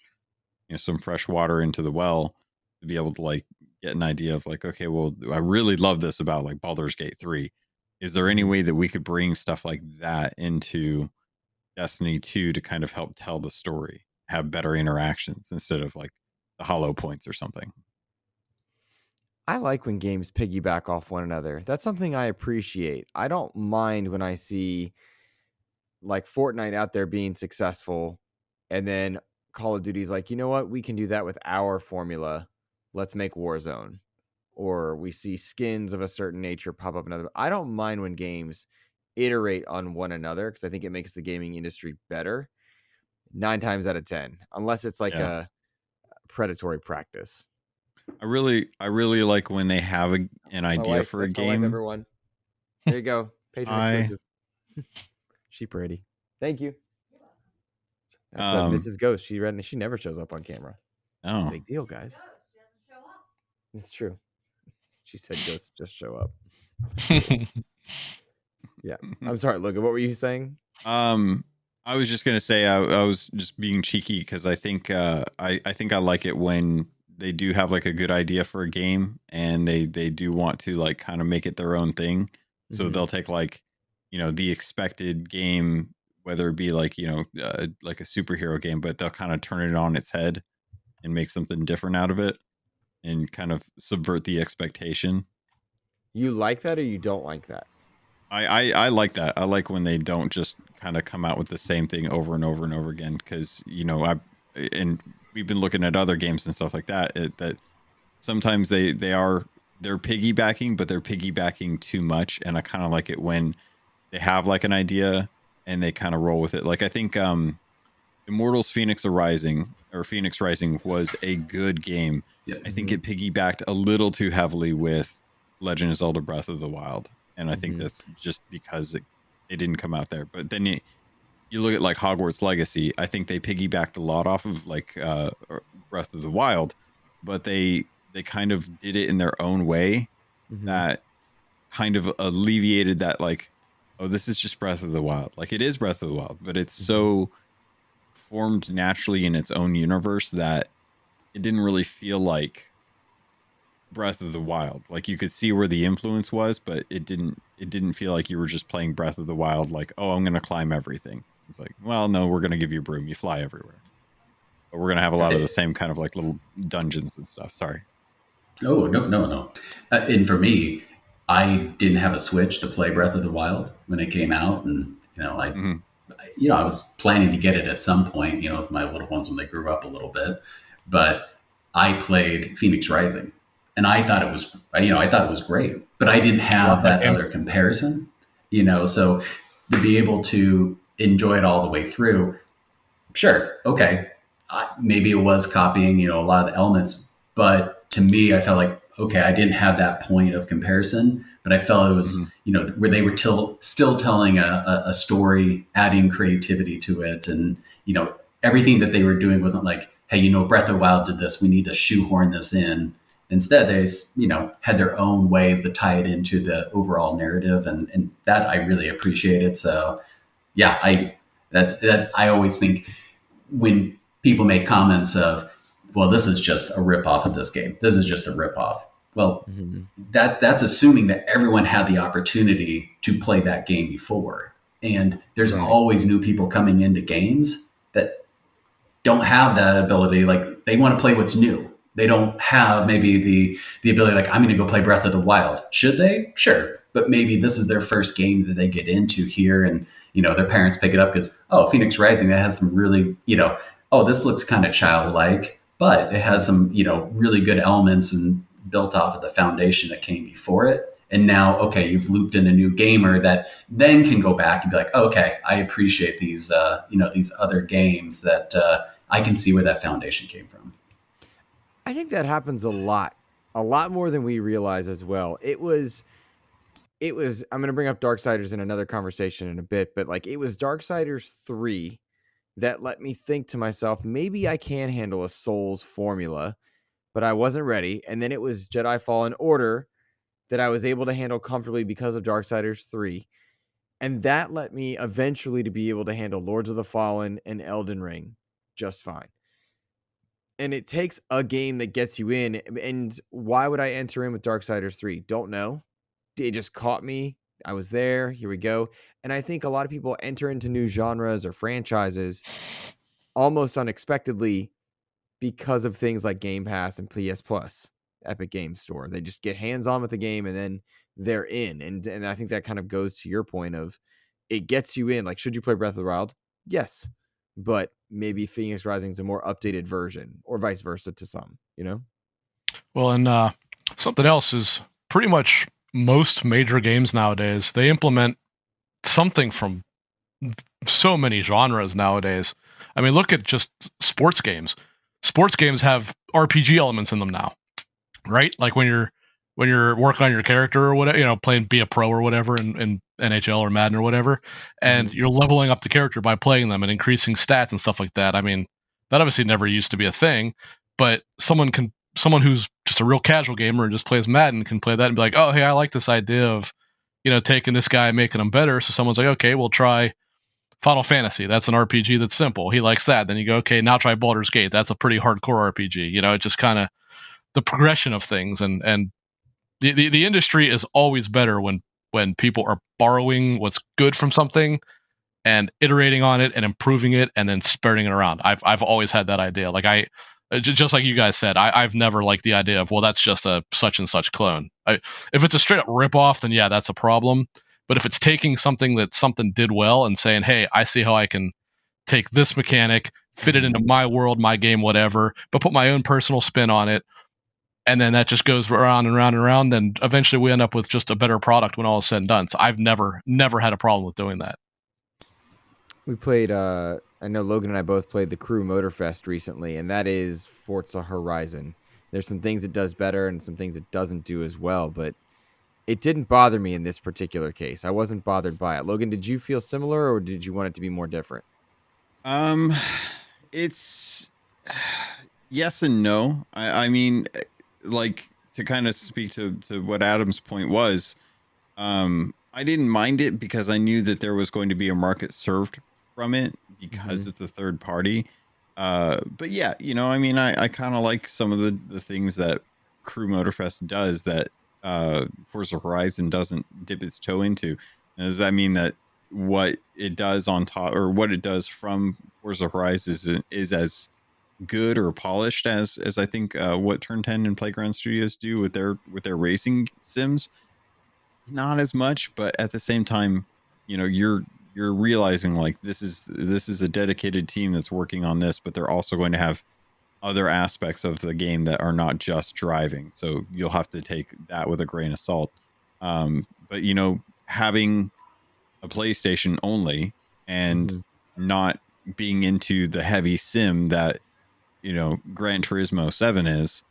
B: water into the well, to be able to like get an idea of like, okay, well, I really love this about like Baldur's Gate 3. Is there any way that we could bring stuff like that into Destiny 2 to kind of help tell the story, have better interactions instead of like the hollow points or something?
A: I like when games piggyback off one another. That's something I appreciate. I don't mind when I see like Fortnite out there being successful, and then Call of Duty's like, you know what? We can do that with our formula. Let's make Warzone. Or we see skins of a certain nature pop up another. I don't mind when games iterate on one another because I think it makes the gaming industry better 9 times out of 10, unless it's like
B: Yeah.
A: a predatory practice.
B: I really like when they have an idea for a
A: That's my wife,
B: game.
A: everyone. There you go. Patreon exclusive. She pretty. Thank you. That's Mrs. Ghost. She never shows up on camera.
B: Oh,
A: Big deal, guys. It's true. She said ghosts just show up. Yeah. I'm sorry, Logan. What were you saying?
B: I was just gonna say I was just being cheeky because I think I think I like it when they do have like a good idea for a game and they do want to like kind of make it their own thing. So they'll take like, the expected game, whether it be like, like a superhero game, but they'll kind of turn it on its head and make something different out of it and kind of subvert the expectation.
A: You like that or you don't like that?
B: I like that. I like when they don't just kind of come out with the same thing over and over and over again. Because and we've been looking at other games and stuff like that. That sometimes they're piggybacking, but they're piggybacking too much. And I kind of like it when they have like an idea and they kind of roll with it. Like I think Immortals Phoenix Rising was a good game.
D: Yep.
B: I think it piggybacked a little too heavily with Legend of Zelda Breath of the Wild. And I think that's just because it didn't come out there. But then you look at like Hogwarts Legacy. I think they piggybacked a lot off of like Breath of the Wild, but they kind of did it in their own way that kind of alleviated that like, oh, this is just Breath of the Wild. Like it is Breath of the Wild, but it's so formed naturally in its own universe that it didn't really feel like Breath of the Wild. Like you could see where the influence was, but it didn't feel like you were just playing Breath of the Wild like, oh, I'm gonna climb everything. It's like, well, no, we're gonna give you a broom, you fly everywhere. But we're gonna have a lot of the same kind of like little dungeons and stuff. Sorry.
D: Oh, no. And for me, I didn't have a Switch to play Breath of the Wild when it came out, and I was planning to get it at some point, with my little ones when they grew up a little bit. But I played Phoenix Rising, and I thought it was great. But I didn't have that other comparison, So to be able to enjoy it all the way through, sure, okay, maybe it was copying, a lot of the elements, but to me, I felt like, okay, I didn't have that point of comparison, but I felt it was, where they were still telling a story, adding creativity to it. And, everything that they were doing wasn't like, hey, Breath of the Wild did this, we need to shoehorn this in. Instead, they, had their own ways to tie it into the overall narrative. And that I really appreciated. So yeah, I always think when people make comments of, well, this is just a ripoff of this game. This is just a ripoff. Well, that's assuming that everyone had the opportunity to play that game before. And there's always new people coming into games that don't have that ability. Like they want to play what's new. They don't have maybe the ability, like, I'm going to go play Breath of the Wild. Should they? Sure. But maybe this is their first game that they get into here. And, their parents pick it up because, oh, Phoenix Rising, that has some really, this looks kind of childlike, but it has some, really good elements and built off of the foundation that came before it. And now, okay, you've looped in a new gamer that then can go back and be like, oh, okay, I appreciate these, these other games that I can see where that foundation came from.
A: I think that happens a lot more than we realize as well. It was, I'm going to bring up Darksiders in another conversation in a bit, but like it was Darksiders 3 that let me think to myself, maybe I can handle a Souls formula, but I wasn't ready. And then it was Jedi Fallen Order that I was able to handle comfortably because of Darksiders 3. And that led me eventually to be able to handle Lords of the Fallen and Elden Ring just fine. And it takes a game that gets you in. And why would I enter in with Darksiders 3? Don't know. It just caught me. I was there. Here we go. And I think a lot of people enter into new genres or franchises almost unexpectedly because of things like Game Pass and PS Plus, Epic Games Store. They just get hands-on with the game and then they're in. And I think that kind of goes to your point of it gets you in. Like, should you play Breath of the Wild? Yes. But maybe Phoenix Rising is a more updated version or vice versa to some,
C: Well, and something else is pretty much most major games nowadays, they implement something from so many genres nowadays. I mean, look at just sports games. Sports games have RPG elements in them now, right? Like when you're working on your character or whatever, playing be a pro or whatever in NHL or Madden or whatever, and you're leveling up the character by playing them and increasing stats and stuff like that. I mean, that obviously never used to be a thing, but someone who's just a real casual gamer and just plays Madden can play that and be like, oh, hey, I like this idea of, taking this guy and making him better. So someone's like, okay, we'll try Final Fantasy. That's an RPG that's simple. He likes that. Then you go, okay, now try Baldur's Gate. That's a pretty hardcore RPG. It just kind of the progression of things, and the industry is always better when people are borrowing what's good from something and iterating on it and improving it and then spreading it around. I've always had that idea. Like just like you guys said, I've never liked the idea of, well, that's just a such and such clone. If it's a straight up rip off, then yeah, that's a problem. But if it's taking something that something did well and saying, hey, I see how I can take this mechanic, fit it into my world, my game, whatever, but put my own personal spin on it, and then that just goes around and around and around, then eventually we end up with just a better product when all is said and done. So I've never had a problem with doing that.
A: We played, I know Logan and I both played the Crew Motorfest recently, and that is Forza Horizon. There's some things it does better and some things it doesn't do as well, but it didn't bother me in this particular case. I wasn't bothered by it. Logan, did you feel similar or did you want it to be more different?
B: It's yes and no. I mean, like, to kind of speak to what Adam's point was, I didn't mind it because I knew that there was going to be a market served from it because it's a third party. But yeah, I mean, I kind of like some of the things that Crew Motorfest does that Forza Horizon doesn't dip its toe into? And does that mean that what it does on top, or what it does from Forza Horizon is as good or polished as I think what Turn 10 and Playground Studios do with their racing sims? Not as much, but at the same time, you know, you're realizing like this is a dedicated team that's working on this, but they're also going to have other aspects of the game that are not just driving. So you'll have to take that with a grain of salt. But you know, having a PlayStation only and not being into the heavy sim that, you know, Gran Turismo 7 is,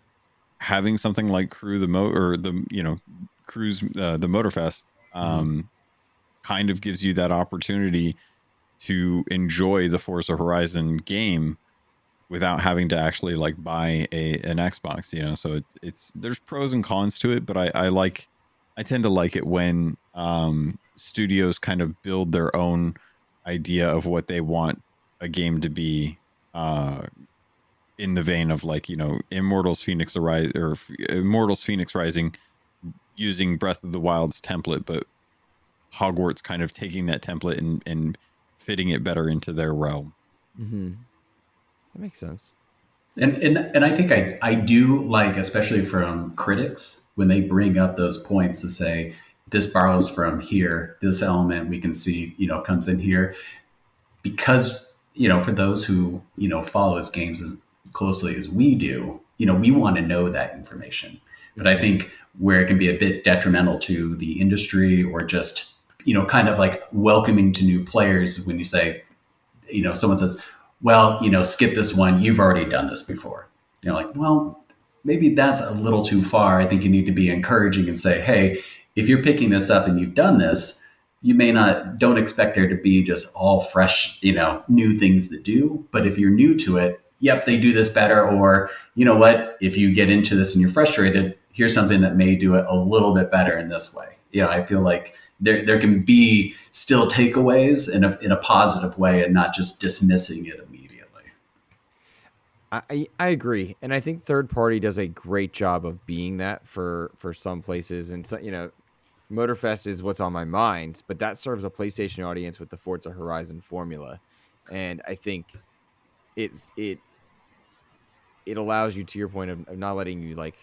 B: having something like Crew the Cruise the Motorfest kind of gives you that opportunity to enjoy the Forza Horizon game without having to actually like buy an Xbox, you know. So it's there's pros and cons to it, but I tend to like it when studios kind of build their own idea of what they want a game to be, in the vein of like, you know, Immortals Phoenix Rising using Breath of the Wild's template, but Hogwarts kind of taking that template and fitting it better into their realm.
A: That makes sense.
D: And I think I do like, especially from critics, when they bring up those points to say this borrows from here, this element we can see, you know, comes in here, because, you know, for those who, you know, follow his games as closely as we do, you know, we want to know that information. But I think where it can be a bit detrimental to the industry, or just, you know, kind of like welcoming to new players, when you say, you know, someone says, well, you know, skip this one, you've already done this before. You're like, well, maybe that's a little too far. I think you need to be encouraging and say, hey, if you're picking this up and you've done this, you don't expect there to be just all fresh, you know, new things to do. But if you're new to it, yep, they do this better. Or, you know what, if you get into this and you're frustrated, here's something that may do it a little bit better in this way. You know, I feel like there can be still takeaways in a positive way, and not just dismissing it immediately.
A: I agree, and I think third party does a great job of being that for some places, and so, you know, Motorfest is what's on my mind, but that serves a PlayStation audience with the Forza Horizon formula, and I think it allows you, to your point of not letting you, like,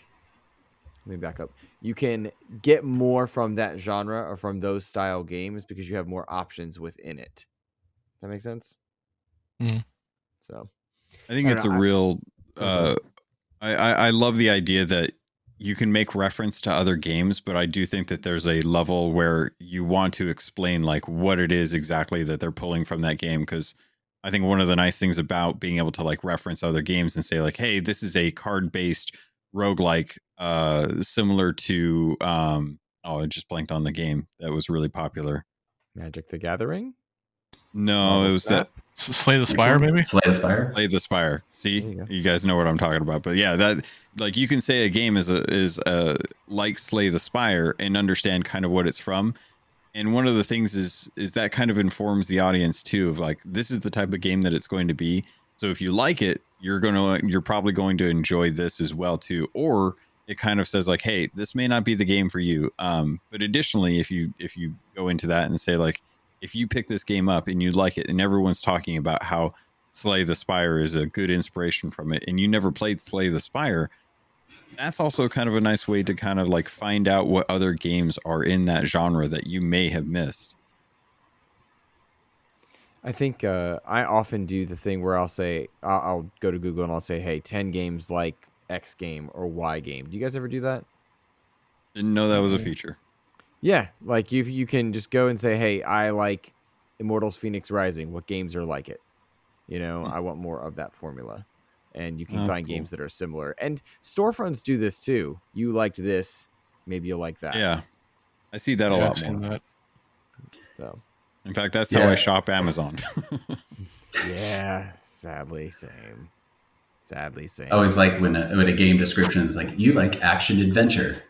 A: let me back up. You can get more from that genre or from those style games because you have more options within it. Does that make sense? So
B: I think it's a real I love the idea that you can make reference to other games, but I do think that there's a level where you want to explain like what it is exactly that they're pulling from that game. Because I think one of the nice things about being able to like reference other games and say like, hey, this is a card-based roguelike, similar to I just blanked on the game that was really popular.
A: Magic the Gathering?
B: No, it was that
C: Slay the Spire, maybe?
D: Slay the Spire.
B: Slay the Spire. See, you guys know what I'm talking about. But yeah, that, like, you can say a game is a like Slay the Spire and understand kind of what it's from. And one of the things is that kind of informs the audience too, of like, this is the type of game that it's going to be. So if you like it, you're probably going to enjoy this as well too. Or it kind of says like, hey, this may not be the game for you. But additionally, if you go into that and say like, if you pick this game up and you like it, and everyone's talking about how Slay the Spire is a good inspiration from it, and you never played Slay the Spire, that's also kind of a nice way to kind of like find out what other games are in that genre that you may have missed.
A: I think I often do the thing where I'll say, I'll go to Google and I'll say, hey, 10 games like X game or Y game. Do you guys ever do that?
B: Didn't know that was a feature.
A: Yeah, like you can just go and say, hey, I like Immortals Phoenix Rising. What games are like it? You know, I want more of that formula. And you can find games that are similar. And storefronts do this too. You liked this, maybe you'll like that.
B: Yeah, I see that a lot more.
A: So,
B: in fact, that's how I shop Amazon.
A: Yeah, sadly same. I
D: always like when a game description is like, you like action adventure.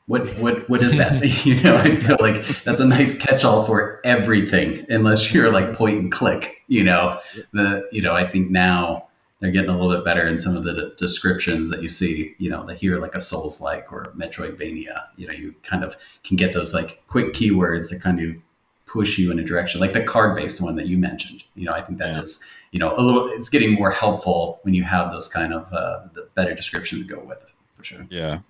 D: What is that? You know, I feel like that's a nice catch-all for everything, unless you're like point and click. You know, I think now they're getting a little bit better in some of the descriptions that you see. They hear like a Souls-like or Metroidvania. You kind of can get those like quick keywords that kind of push you in a direction, like the card-based one that you mentioned. I think that is, a little. It's getting more helpful when you have those kind of the better description to go with it, for sure.
B: Yeah.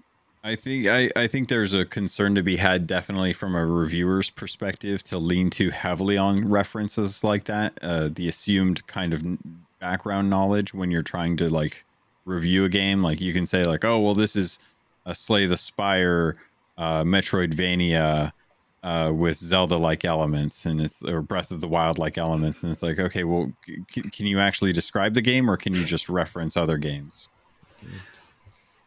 B: I think there's a concern to be had definitely from a reviewer's perspective to lean too heavily on references like that, the assumed kind of background knowledge when you're trying to like review a game. Like you can say like, oh well, this is a Slay the Spire Metroidvania with Zelda-like elements, and or Breath of the Wild-like elements, and it's like, okay, well, can you actually describe the game, or can you just reference other games?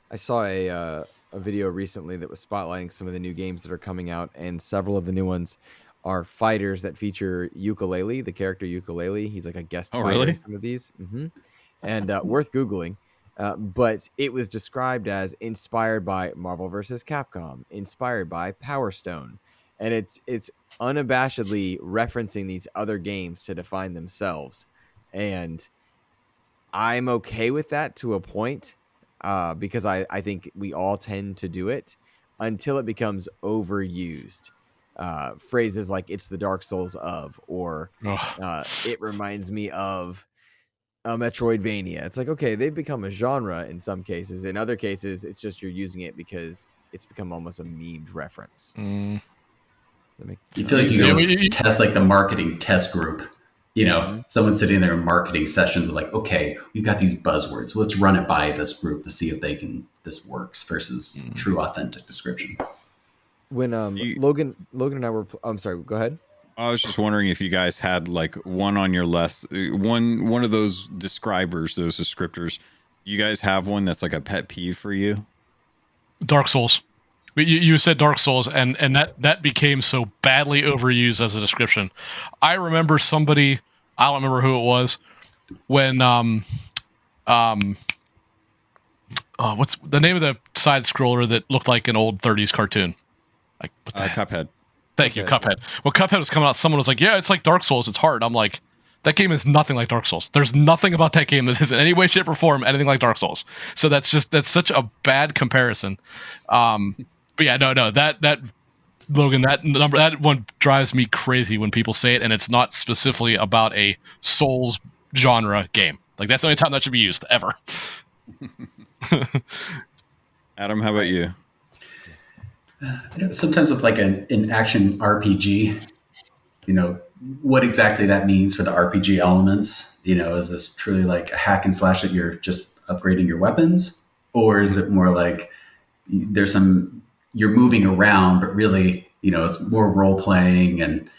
A: I saw a video recently that was spotlighting some of the new games that are coming out, and several of the new ones are fighters that feature Ukulele, the character Ukulele. He's like a guest fighter
B: really?
A: in some of these, and worth Googling. But it was described as inspired by Marvel vs. Capcom, inspired by Power Stone, and it's unabashedly referencing these other games to define themselves, and I'm okay with that to a point. Because I think we all tend to do it until it becomes overused. Phrases like "it's the Dark Souls of," or "it reminds me of a Metroidvania." It's like, okay, they've become a genre in some cases. In other cases, it's just you're using it because it's become almost a memed reference.
D: You feel like you almost test like the marketing test group. Someone sitting there in marketing sessions of like, okay, we've got these buzzwords. Let's run it by this group to see if this works versus true authentic description.
A: When Logan and I were, I'm sorry, go ahead.
B: I was just wondering if you guys had like one on your list, one of those describers, those descriptors. You guys have one that's like a pet peeve for you?
C: Dark Souls. You said Dark Souls, and that became so badly overused as a description. I remember somebody, I don't remember who it was, when what's the name of the side scroller that looked like an old 30s cartoon? Like what the
B: Cuphead.
C: Thank you, Cuphead. Well, Cuphead was coming out. Someone was like, "Yeah, it's like Dark Souls. It's hard." I'm like, that game is nothing like Dark Souls. There's nothing about that game that is in any way, shape, or form anything like Dark Souls. So that's such a bad comparison. But yeah, no, that Logan, that one drives me crazy when people say it, and it's not specifically about a Souls genre game. Like that's the only time that should be used ever.
B: Adam, how about you?
D: Sometimes with like an action RPG, what exactly that means for the RPG elements. Is this truly like a hack and slash that you're just upgrading your weapons, or is it more like you're moving around, but really, it's more role playing, and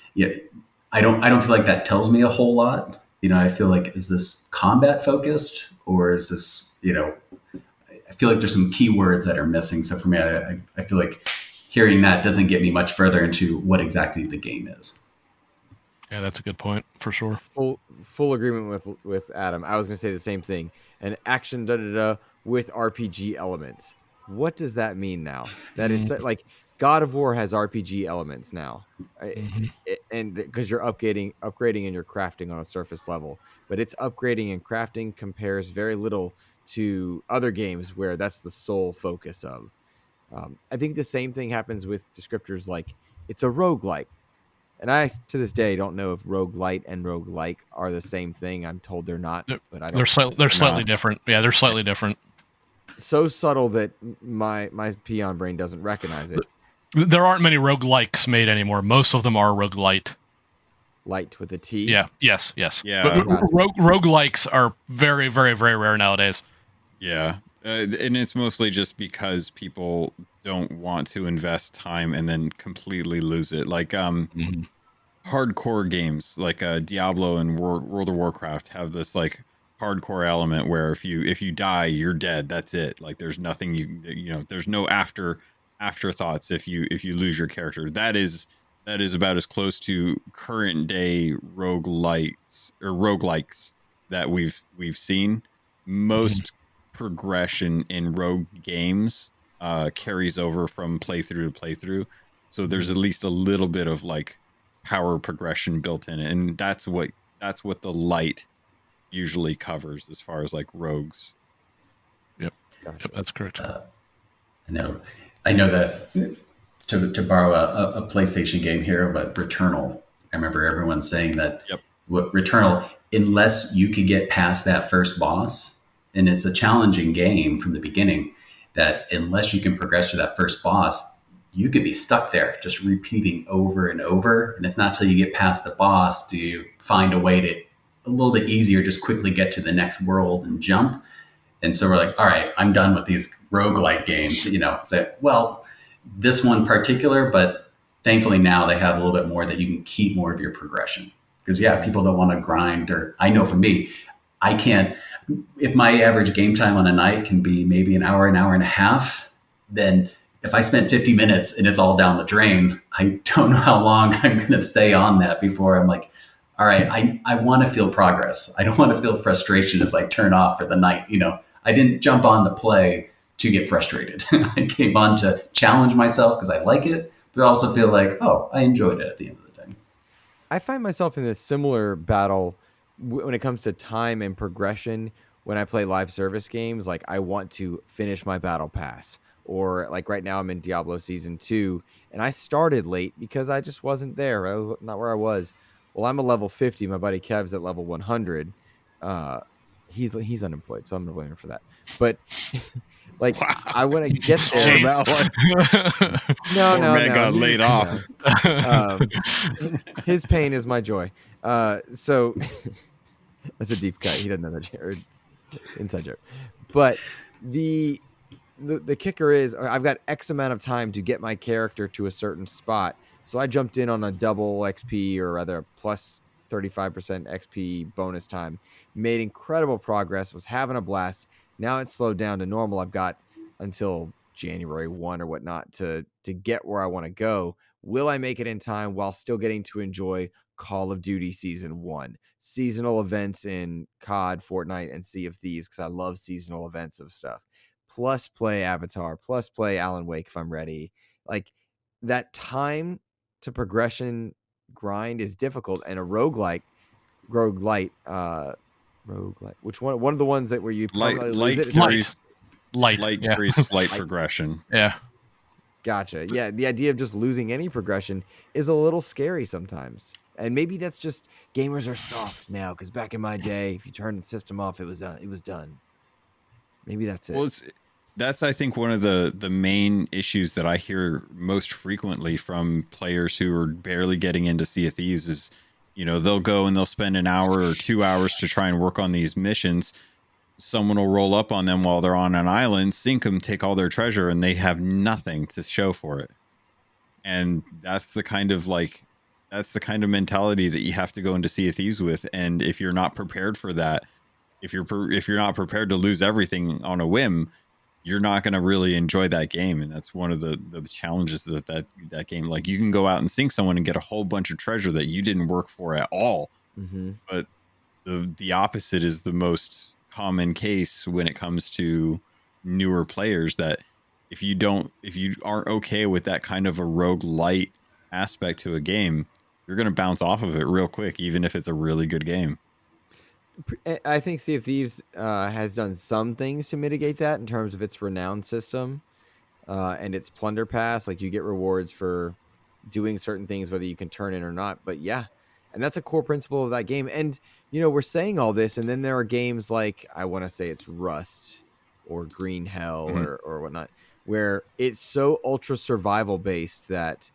D: I don't feel like that tells me a whole lot. I feel like, is this combat focused, or is this, I feel like there's some keywords that are missing. So for me, I feel like hearing that doesn't get me much further into what exactly the game is.
C: Yeah, that's a good point for sure.
A: Full agreement with Adam. I was going to say the same thing. An action with RPG elements. What does that mean now? That is like God of War has RPG elements now, and because you're upgrading and you're crafting on a surface level, but its upgrading and crafting compares very little to other games where that's the sole focus of. I think the same thing happens with descriptors like it's a roguelike. And I, to this day, don't know if roguelite and roguelike are the same thing. I'm told they're not, but I don't.
C: They're slightly different. Yeah, they're slightly different.
A: So subtle that my peon brain doesn't recognize it.
C: There aren't many roguelikes made anymore. Most of them are roguelite.
A: Light with a T?
C: Yeah, yes.
B: Yeah.
C: But roguelikes are very, very, very rare nowadays.
B: Yeah. And it's mostly just because people don't want to invest time and then completely lose it. Like hardcore games like Diablo and World of Warcraft have this like hardcore element where if you die, you're dead. That's it. Like there's nothing there's no afterthoughts if you lose your character. That is about as close to current day roguelites that we've seen. Most progression in rogue games carries over from playthrough to playthrough, so there's at least a little bit of like power progression built in it, and that's what the light usually covers as far as like rogues.
C: Yep,
A: Gotcha.
C: yep, that's correct.
D: I know that to borrow a PlayStation game here, but Returnal. I remember everyone saying that Returnal, unless you could get past that first boss, and it's a challenging game from the beginning, that unless you can progress to that first boss, you could be stuck there just repeating over and over. And it's not till you get past the boss do you find a way to a little bit easier, just quickly get to the next world and jump. And so we're like, all right, I'm done with these roguelike games. It's like, well, this one particular, but thankfully now they have a little bit more that you can keep more of your progression. Because people don't want to grind, or I know for me, I can't. If my average game time on a night can be maybe an hour and a half, then if I spent 50 minutes and it's all down the drain, I don't know how long I'm going to stay on that before I'm like, all right, I want to feel progress. I don't want to feel frustration as like turn off for the night. I didn't jump on to play to get frustrated. I came on to challenge myself because I like it, but I also feel like, oh, I enjoyed it at the end of the day.
A: I find myself in a similar battle when it comes to time and progression. When I play live service games, like I want to finish my battle pass, or like right now I'm in Diablo Season 2, and I started late because I just wasn't there. I was not where I was. Well, I'm a level 50. My buddy Kev's at level 100. He's unemployed, so I'm gonna blame him for that. But like, wow. I want to get there. No,
B: man got laid off.
A: His pain is my joy. So that's a deep cut. He doesn't know that inside joke. But the kicker is I've got X amount of time to get my character to a certain spot. So I jumped in on a double XP, or rather plus 35% XP bonus time, made incredible progress, was having a blast. Now it's slowed down to normal. I've got until January 1 or whatnot to get where I want to go. Will I make it in time while still getting to enjoy Call of Duty Season 1, seasonal events in COD, Fortnite, and Sea of Thieves, because I love seasonal events of stuff, plus play Avatar, plus play Alan Wake if I'm ready. Like, that time to progression grind is difficult, and a roguelite, which one of the ones that where you permanently lose it?
B: Light carries slight progression.
C: Yeah.
A: Gotcha. Yeah, the idea of just losing any progression is a little scary sometimes. And maybe that's just gamers are soft now, because back in my day, if you turned the system off, it was done. Maybe that's it.
B: Well, that's I think one of the main issues that I hear most frequently from players who are barely getting into Sea of Thieves is, they'll go and they'll spend an hour or 2 hours to try and work on these missions. Someone will roll up on them while they're on an island, sink them, take all their treasure, and they have nothing to show for it. And that's the kind of mentality that you have to go into Sea of Thieves with. And if you're not prepared for that, if you're not prepared to lose everything on a whim, you're not going to really enjoy that game. And that's one of the challenges that game. Like, you can go out and sink someone and get a whole bunch of treasure that you didn't work for at all.
A: Mm-hmm.
B: But the opposite is the most common case when it comes to newer players, that if you aren't okay with that kind of a roguelite aspect to a game, you're going to bounce off of it real quick, even if it's a really good game.
A: I think Sea of Thieves has done some things to mitigate that in terms of its renown system and its plunder pass. Like, you get rewards for doing certain things, whether you can turn in or not. But yeah, and that's a core principle of that game. And, we're saying all this, and then there are games like, I want to say it's Rust or Green Hell or whatnot, where it's so ultra survival based that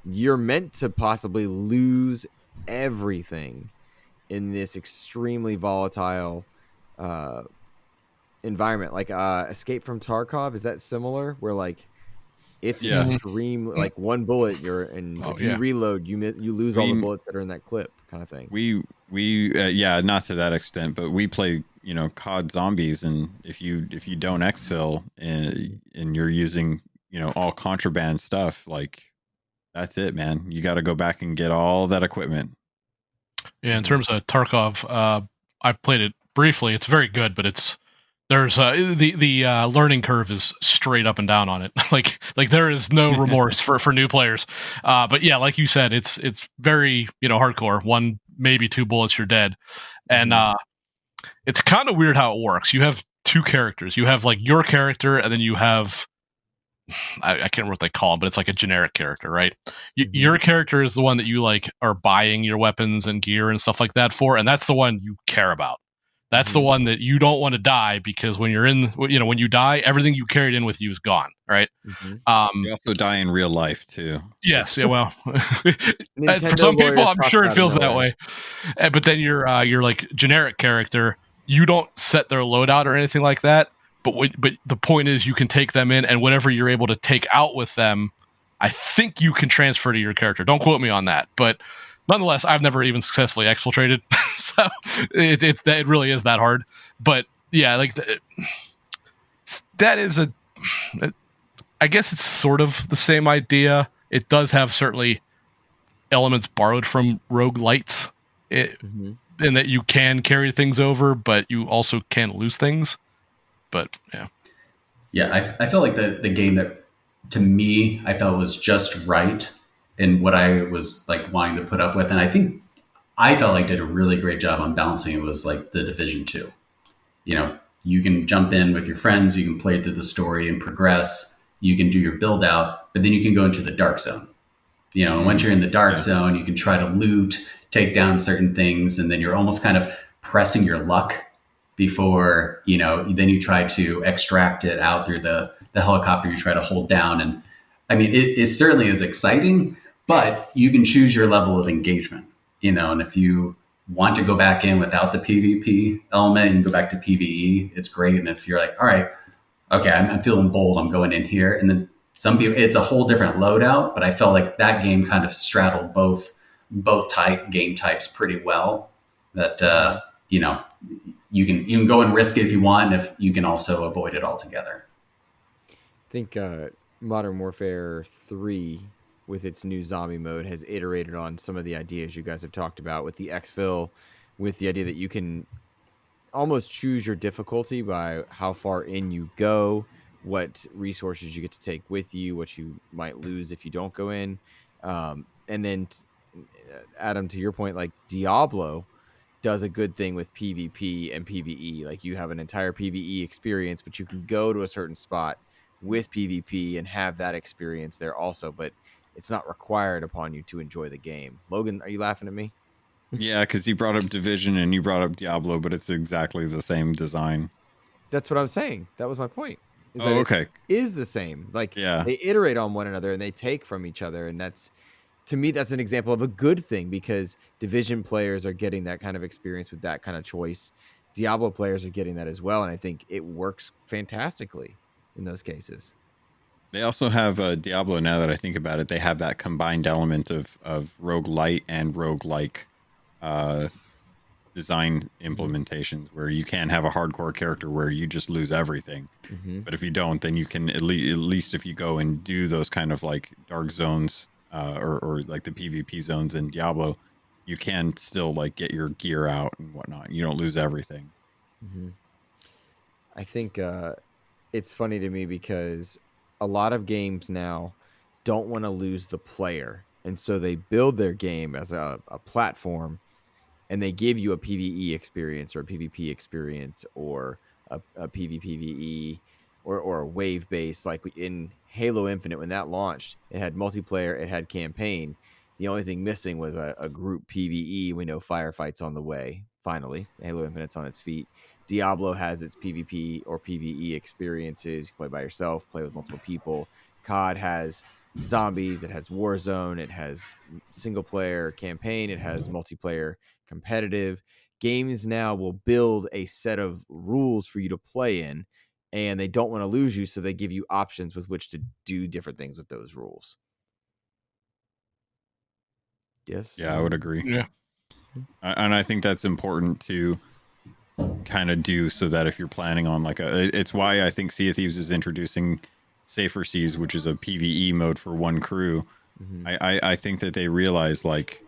A: you're meant to possibly lose everything in this extremely volatile environment. Like Escape from Tarkov, is that similar? Where like it's extreme, like one bullet if you reload, you lose all the bullets that are in that clip, kind of thing.
B: We not to that extent, but we play COD Zombies, and if you don't exfil and you're using all contraband stuff, like, that's it, man. You got to go back and get all that equipment.
C: Yeah, in terms of Tarkov, I've played it briefly. It's very good, but there's the learning curve is straight up and down on it. like there is no remorse for new players. But yeah, like you said, it's very hardcore. One, maybe two bullets, you're dead. And it's kind of weird how it works. You have two characters. You have like your character, and then you have I can't remember what they call him, but it's like a generic character, right? Your character is the one that you like are buying your weapons and gear and stuff like that for, and that's the one you care about. That's the one that you don't want to die, because when you're in, when you die, everything you carried in with you is gone, right?
B: You also die in real life too.
C: Yes, yeah, well, for
A: Nintendo
C: some people,
A: lawyers
C: I'm
A: talk
C: sure it
A: about
C: feels
A: no
C: that way. But then your like generic character, you don't set their loadout or anything like that. But the point is, you can take them in, and whatever you're able to take out with them, I think you can transfer to your character. Don't quote me on that, but nonetheless, I've never even successfully exfiltrated, so it really is that hard. But yeah, like that is I guess it's sort of the same idea. It does have certainly elements borrowed from roguelites, in that you can carry things over, but you also can lose things. But yeah.
D: Yeah, I felt like the game that, to me, I felt was just right in what I was like wanting to put up with. And I think I felt like did a really great job on balancing it was like the Division 2. You know, you can jump in with your friends, you can play through the story and progress, you can do your build out, but then you can go into the dark zone. You know, and once you're in the dark zone, you can try to loot, take down certain things, and then you're almost kind of pressing your luck before, then you try to extract it out through the helicopter you try to hold down. And I mean, it certainly is exciting, but you can choose your level of engagement, and if you want to go back in without the PvP element, you can go back to PvE. It's great. And if you're like, all right, okay, I'm feeling bold, I'm going in here. And then some people, it's a whole different loadout, but I felt like that game kind of straddled both game types pretty well. That you can go and risk it if you want, and if you can also avoid it altogether.
A: I think Modern Warfare 3, with its new zombie mode, has iterated on some of the ideas you guys have talked about with the exfil, with the idea that you can almost choose your difficulty by how far in you go, what resources you get to take with you, what you might lose if you don't go in. And then, Adam, to your point, like Diablo does a good thing with PvP and PvE. Like you have an entire PvE experience, but you can go to a certain spot with PvP and have that experience there also, but it's not required upon you to enjoy the game. Logan, are you laughing at me?
B: Yeah, because he brought up Division and you brought up Diablo, but it's exactly the same design.
A: That's what I'm saying. That was my point.
B: Okay.
A: It is the same. Like they iterate on one another and they take from each other, and that's, to me, that's an example of a good thing, because Division players are getting that kind of experience with that kind of choice. Diablo players are getting that as well, and I think it works fantastically in those cases.
B: They also have Diablo, now that I think about it, they have that combined element of roguelite and roguelike design implementations, where you can have a hardcore character where you just lose everything. But if you don't, then you can at least if you go and do those kind of like dark zones or like the PvP zones in Diablo, you can still like get your gear out and whatnot. You don't lose everything.
A: I think it's funny to me because a lot of games now don't want to lose the player, and so they build their game as a platform, and they give you a PvE experience or a PvP experience or a PvPvE or a wave base. Like in Halo Infinite, when that launched, it had multiplayer, it had campaign. The only thing missing was a group PvE. We know firefights on the way. Finally, Halo Infinite's on its feet. Diablo has its PvP or PvE experiences. You play by yourself, play with multiple people. COD has zombies, it has Warzone, it has single player campaign, it has multiplayer competitive. Games now will build a set of rules for you to play in, and they don't want to lose you, so they give you options with which to do different things with those rules. Yes.
B: Yeah, I would agree.
C: Yeah.
B: And I think that's important to kind of do, so that if you're planning on like it's why I think Sea of Thieves is introducing Safer Seas, which is a PvE mode for one crew. I think that they realize like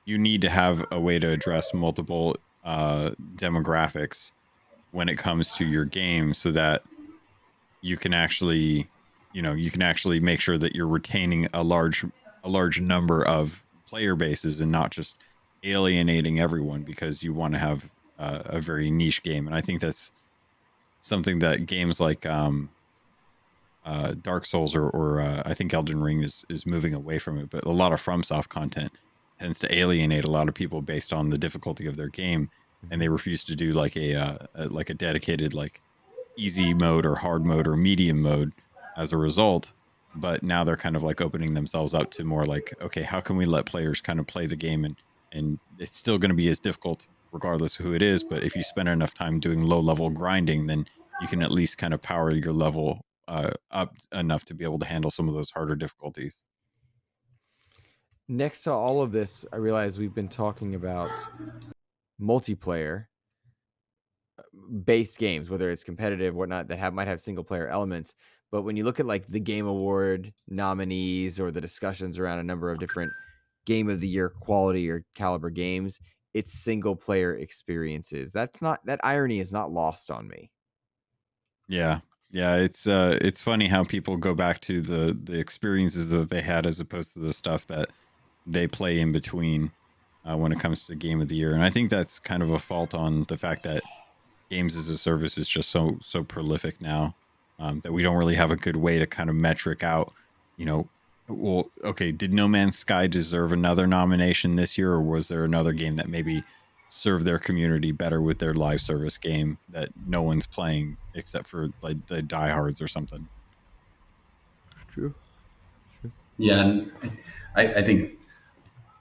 B: you need to have a way to address multiple demographics when it comes to your game, so that you can actually make sure that you're retaining a large number of player bases and not just alienating everyone because you want to have a very niche game, and I think that's something that games like Dark Souls or I think Elden Ring is moving away from it. But a lot of FromSoft content tends to alienate a lot of people based on the difficulty of their game, and they refuse to do like a dedicated like easy mode or hard mode or medium mode as a result. But now they're kind of like opening themselves up to more like, okay, how can we let players kind of play the game, and it's still going to be as difficult regardless of who it is. But if you spend enough time doing low level grinding, then you can at least kind of power your level up enough to be able to handle some of those harder difficulties.
A: Next to all of this, I realize we've been talking about multiplayer based games, whether it's competitive, whatnot, that might have single player elements. But when you look at like the Game Award nominees or the discussions around a number of different Game of the Year quality or caliber games, it's single player experiences. That irony is not lost on me.
B: Yeah. It's funny how people go back to the experiences that they had as opposed to the stuff that they play in between when it comes to Game of the Year. And I think that's kind of a fault on the fact that games as a service is just so prolific now, that we don't really have a good way to kind of metric out, well, okay, did No Man's Sky deserve another nomination this year, or was there another game that maybe served their community better with their live service game that no one's playing except for like the diehards or something?
A: True.
D: Yeah, and I think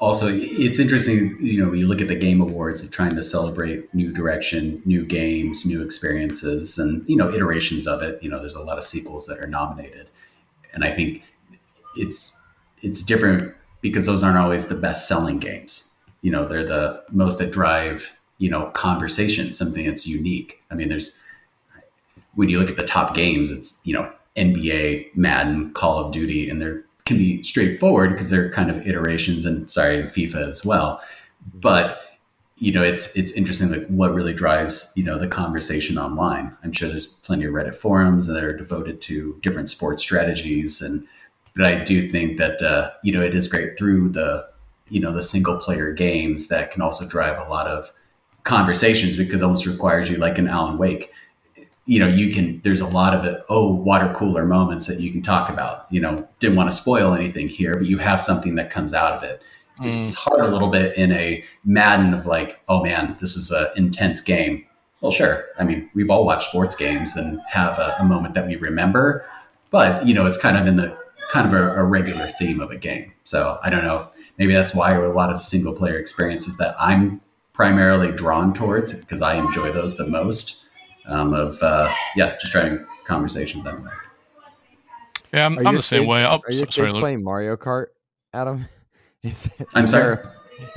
D: also it's interesting, when you look at the Game Awards, trying to celebrate new direction, new games, new experiences, and iterations of it. There's a lot of sequels that are nominated, and I think it's different because those aren't always the best selling games. They're the most that drive conversation, something that's unique. I mean, when you look at the top games, it's NBA, Madden, Call of Duty, and they're can be straightforward because they're kind of iterations, and FIFA as well. But it's interesting, like what really drives the conversation online. I'm sure there's plenty of Reddit forums that are devoted to different sports strategies, but I do think that it is great through the the single player games that can also drive a lot of conversations, because it almost requires you, like in Alan Wake, there's a lot of water cooler moments that you can talk about. Didn't want to spoil anything here, but you have something that comes out of it. It's hard a little bit in a Madden of like, oh man, this is an intense game. Well, sure. I mean, we've all watched sports games and have a moment that we remember, but it's kind of in the a regular theme of a game. So I don't know if maybe that's why a lot of single player experiences that I'm primarily drawn towards, because I enjoy those the most. Just trying conversations that way.
C: Yeah, I'm the same way.
A: Are your
C: sorry,
A: kids
C: Luke.
A: playing Mario Kart, Adam?
D: I'm sorry.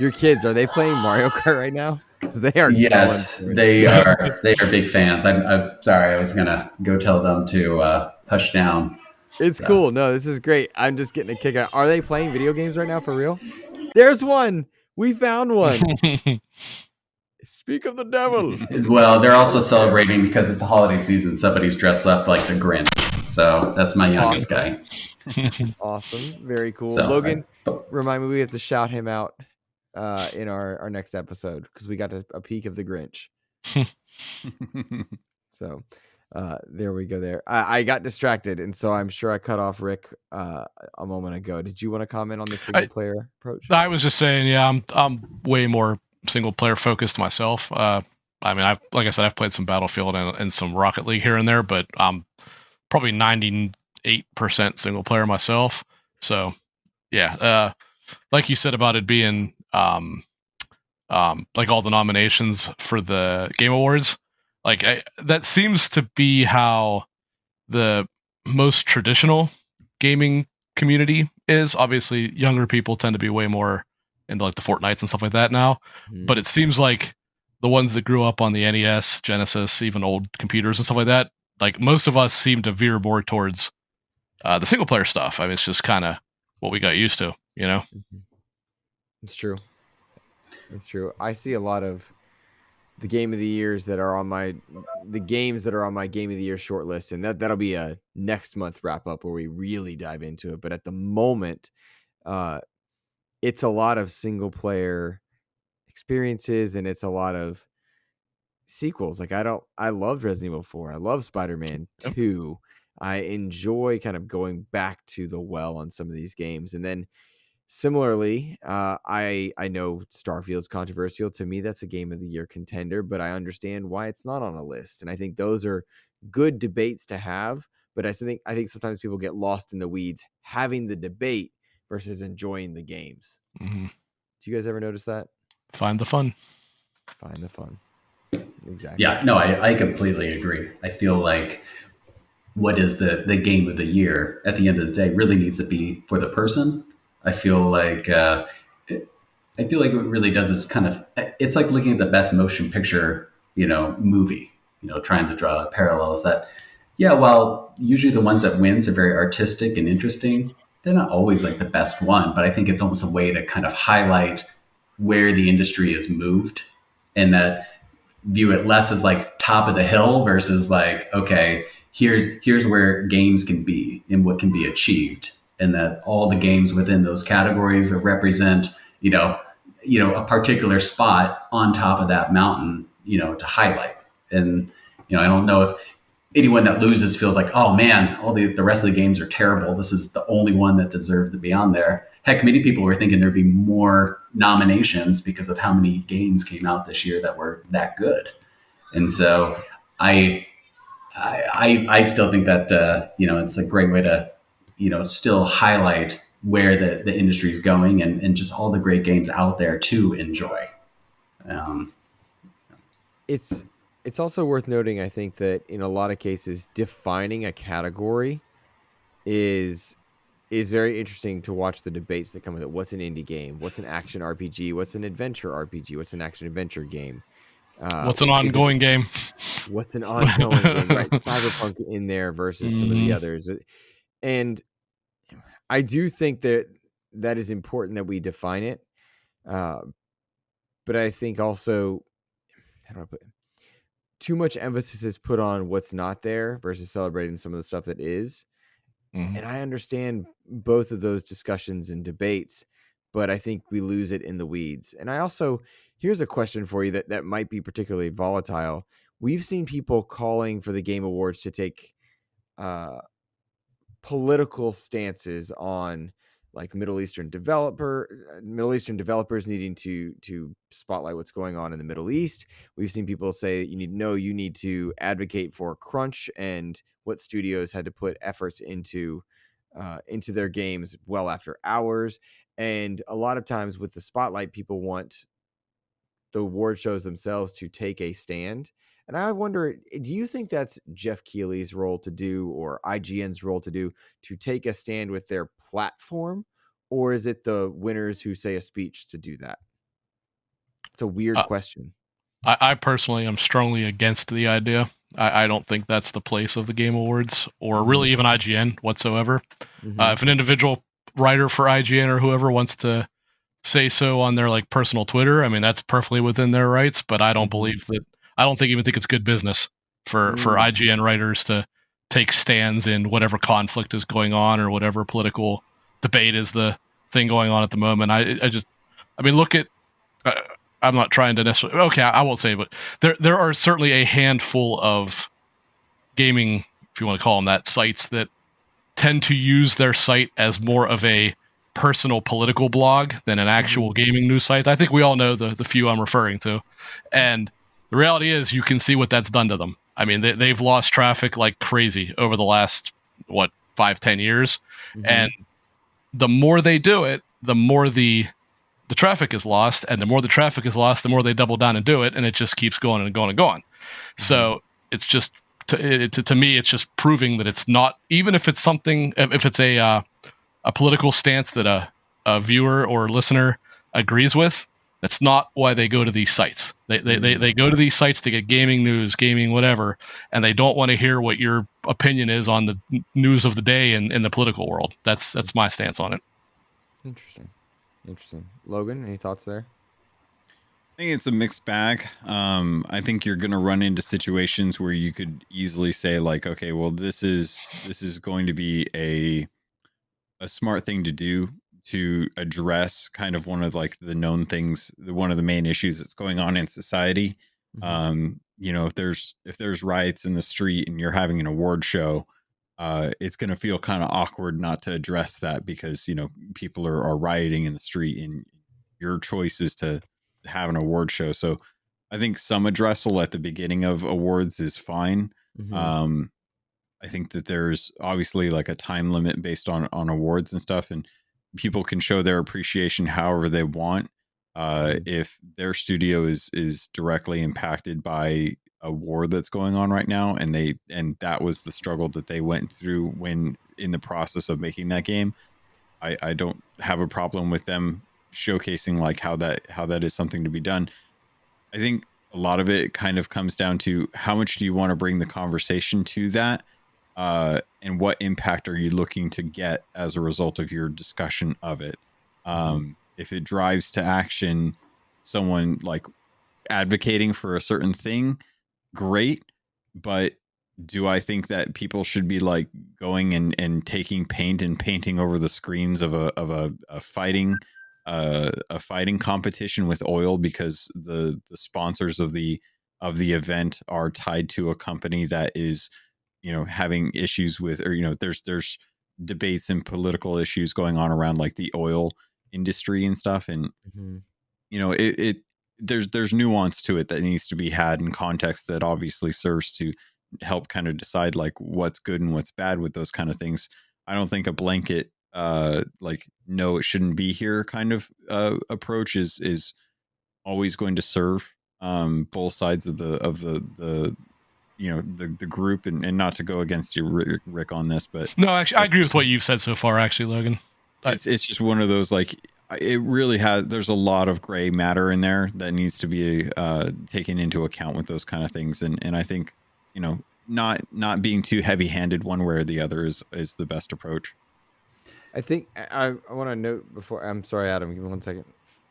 A: Your kids, are they playing Mario Kart right now? Because they are.
D: Yes, they are. They are big fans. I'm sorry. I was gonna go tell them to hush down.
A: It's cool. No, this is great. I'm just getting a kick out. Are they playing video games right now for real? There's one. We found one. Speak of the devil.
D: Well, they're also celebrating because it's the holiday season. Somebody's dressed up like the Grinch. So that's my youngest guy.
A: Awesome. Very cool.
D: So,
A: Logan, remind me we have to shout him out in our next episode, because we got a peek of the Grinch. So there we go there. I got distracted, and so I'm sure I cut off Rick a moment ago. Did you want to comment on the single player approach?
C: I was just saying, yeah, I'm way more single player focused myself. I mean, like I said, I've played some Battlefield and some Rocket League here and there, but I'm probably 98% single player myself. So yeah, like you said about it being like all the nominations for the Game Awards, like that seems to be how the most traditional gaming community is. Obviously, younger people tend to be way more into like the Fortnites and stuff like that now. But it seems like the ones that grew up on the NES, Genesis, even old computers and stuff like that, like most of us seem to veer more towards the single player stuff. I mean, it's just kind of what we got used to,
A: It's true. It's true. I see a lot of the Game of the Years that are on the games that are on my Game of the Year shortlist, and that'll be a next month wrap up where we really dive into it. But at the moment, it's a lot of single player experiences, and it's a lot of sequels. Like I loved Resident Evil 4. I love Spider-Man 2. I enjoy kind of going back to the well on some of these games. And then similarly, I know Starfield's controversial. To me, that's a game of the year contender, but I understand why it's not on a list. And I think those are good debates to have. But I think sometimes people get lost in the weeds having the debate versus enjoying the games.
C: Mm-hmm.
A: Do you guys ever notice that?
C: Find the fun.
A: Find the fun. Exactly.
D: Yeah, no, I completely agree. I feel like what is the game of the year at the end of the day really needs to be for the person. I feel like I feel like what it really does is kind of, it's like looking at the best motion picture, movie, trying to draw parallels that, yeah, while usually the ones that wins are very artistic and interesting, they're not always like the best one, but I think it's almost a way to kind of highlight where the industry has moved, and that view it less as like top of the hill versus like, okay, here's where games can be and what can be achieved, and that all the games within those categories represent, a particular spot on top of that mountain, to highlight. And, I don't know if anyone that loses feels like, oh man, all the rest of the games are terrible. This is the only one that deserved to be on there. Heck, many people were thinking there'd be more nominations because of how many games came out this year that were that good. And so I still think that, it's a great way to, still highlight where the industry is going, and just all the great games out there to enjoy.
A: It's also worth noting, I think, that in a lot of cases, defining a category is very interesting to watch the debates that come with it. What's an indie game? What's an action RPG? What's an adventure RPG? What's an action adventure game?
C: What's an ongoing game?
A: What's an ongoing game, right? Cyberpunk in there versus some of the others. And I do think that is important that we define it. But I think also, how do I put it? Too much emphasis is put on what's not there versus celebrating some of the stuff that is. And I understand both of those discussions and debates, but I think we lose it in the weeds. And I also, here's a question for you that might be particularly volatile. We've seen people calling for the Game Awards to take political stances on like Middle Eastern developers needing to spotlight what's going on in the Middle East. We've seen people say you need to advocate for crunch and what studios had to put efforts into their games well after hours. And a lot of times with the spotlight, people want the award shows themselves to take a stand. And I wonder, do you think that's Jeff Keighley's role to do, or IGN's role to do, to take a stand with their platform? Or is it the winners who say a speech to do that? It's a weird question.
C: I personally am strongly against the idea. I don't think that's the place of the Game Awards, or really even IGN whatsoever. If an individual writer for IGN or whoever wants to say so on their like personal Twitter, I mean, that's perfectly within their rights, but I don't believe that. I don't even think it's good business for IGN writers to take stands in whatever conflict is going on or whatever political debate is the thing going on at the moment. I mean, look at, I'm not trying to necessarily, okay, I won't say, but there are certainly a handful of gaming, if you want to call them that, sites that tend to use their site as more of a personal political blog than an actual gaming news site. I think we all know the few I'm referring to. And the reality is you can see what that's done to them. I mean, they've lost traffic like crazy over the last, 5-10 years. And the more they do it, the more the traffic is lost. And the more the traffic is lost, the more they double down and do it. And it just keeps going and going and going. So it's just, to me, it's just proving that it's not, even if it's something, if it's a political stance that a viewer or listener agrees with, that's not why they go to these sites. They go to these sites to get gaming news, gaming whatever, and they don't want to hear what your opinion is on the news of the day in the political world. That's my stance on it.
A: Interesting. Logan, any thoughts there?
B: I think it's a mixed bag. I think you're going to run into situations where you could easily say like, okay, well, this is going to be a smart thing to do to address kind of one of like the known things, one of the main issues that's going on in society. You know, if there's riots in the street and you're having an award show, it's going to feel kind of awkward not to address that because, you know, people are rioting in the street and your choice is to have an award show. So I think some addressal at the beginning of awards is fine. I think that there's obviously like a time limit based on awards and stuff, and people can show their appreciation however they want. If their studio is directly impacted by a war that's going on right now, and that was the struggle that they went through when in the process of making that game, I don't have a problem with them showcasing like how that is something to be done. I think a lot of it kind of comes down to how much do you want to bring the conversation to that, and what impact are you looking to get as a result of your discussion of it. If it drives to action, someone like advocating for a certain thing, great. But do I think that people should be like going and taking paint and painting over the screens of a fighting competition with oil because the sponsors of the event are tied to a company that is, you know, having issues with, or, you know, there's debates and political issues going on around like the oil industry and stuff, and you know, there's nuance to it that needs to be had in context that obviously serves to help kind of decide like what's good and what's bad with those kind of things. I don't think a blanket like no it shouldn't be here kind of approach is always going to serve both sides of the you know the group, and not to go against you, Rick, on this, but
C: no, actually I agree with what you've said so far, actually, Logan.
B: It's just one of those, like, it really there's a lot of gray matter in there that needs to be taken into account with those kind of things, and I think, you know, not being too heavy-handed one way or the other is the best approach.
A: I think I want to note before, I'm sorry, Adam, give me 1 second.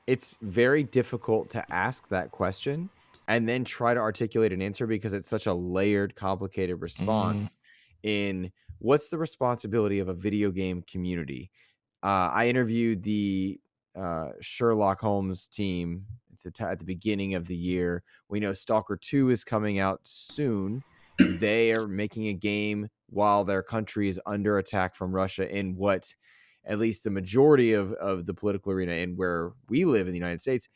A: It's very difficult to ask that question and then try to articulate an answer because it's such a layered, complicated response in what's the responsibility of a video game community. I interviewed the Sherlock Holmes team at the beginning of the year. We know Stalker 2 is coming out soon. They are making a game while their country is under attack from Russia in what at least the majority of the political arena and where we live in the United States,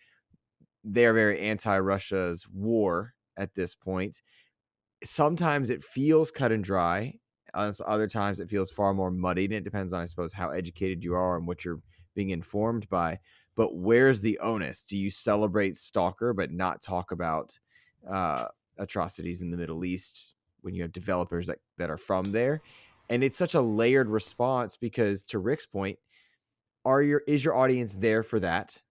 A: they're very anti-Russia's war at this point. Sometimes it feels cut and dry. Other times it feels far more muddied. It depends on, I suppose, how educated you are and what you're being informed by. But where's the onus? Do you celebrate Stalker but not talk about atrocities in the Middle East when you have developers that are from there? And it's such a layered response because, to Rick's point, is your audience there for that?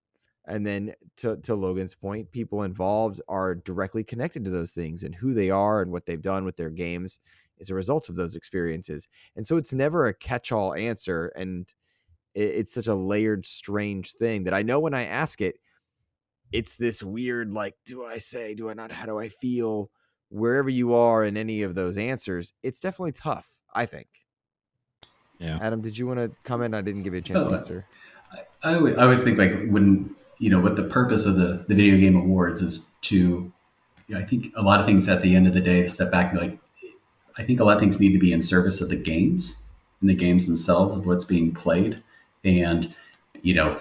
A: And then to Logan's point, people involved are directly connected to those things, and who they are and what they've done with their games is a result of those experiences. And so it's never a catch-all answer, and it's such a layered, strange thing that I know when I ask it, it's this weird, like, do I say, do I not? How do I feel? Wherever you are in any of those answers, it's definitely tough, I think.
B: Yeah.
A: Adam, did you want to comment? I didn't give you a chance to answer.
D: I always think, like, when, you know, what the purpose of the video game awards is to, you know, I think a lot of things at the end of the day, step back and be like, I think a lot of things need to be in service of the games and the games themselves, of what's being played. And, you know,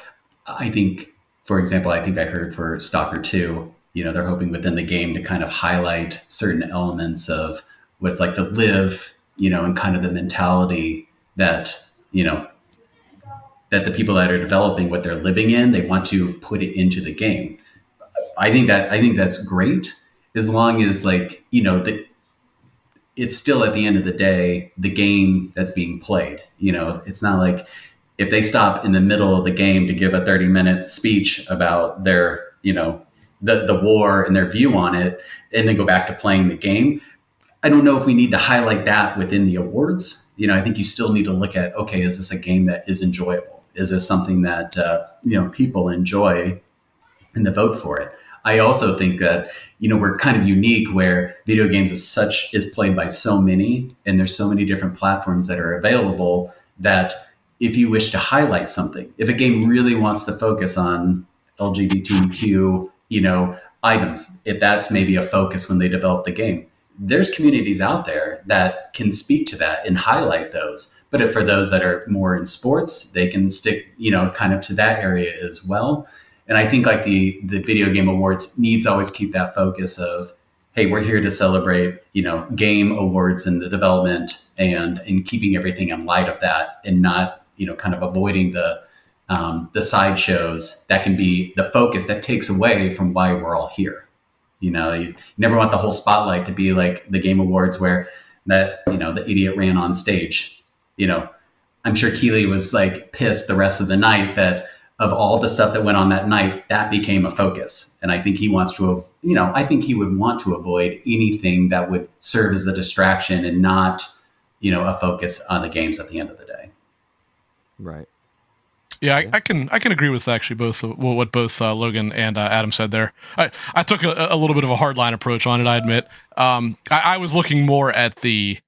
D: I think, for example, I think I heard for Stalker 2, you know, they're hoping within the game to kind of highlight certain elements of what it's like to live, you know, and kind of the mentality that, you know, that the people that are developing what they're living in, they want to put it into the game. I think that's great, as long as, like, you know, that it's still at the end of the day the game that's being played. You know, it's not like if they stop in the middle of the game to give a 30-minute speech about their, you know, the war and their view on it, and then go back to playing the game. I don't know if we need to highlight that within the awards. You know, I think you still need to look at, okay, is this a game that is enjoyable? Is this something that, you know, people enjoy and they vote for it? I also think that, you know, we're kind of unique where video games is played by so many, and there's so many different platforms that are available, that if you wish to highlight something, if a game really wants to focus on LGBTQ, you know, items, if that's maybe a focus when they develop the game. There's communities out there that can speak to that and highlight those. But if for those that are more in sports, they can stick, kind of to that area as well. And I think like the video game awards needs to always keep that focus of, hey, we're here to celebrate, game awards and the development and keeping everything in light of that and not, kind of avoiding the sideshows that can be the focus that takes away from why we're all here. You never want the whole spotlight to be like the game awards where that, the idiot ran on stage. I'm sure Keeley was like pissed the rest of the night that of all the stuff that went on that night, that became a focus. And I think he wants to, I think he would want to avoid anything that would serve as a distraction and not, a focus on the games at the end of the day.
A: Right.
C: Yeah, I can agree with actually both what both Logan and Adam said there. I took a little bit of a hardline approach on it, I admit. I was looking more at the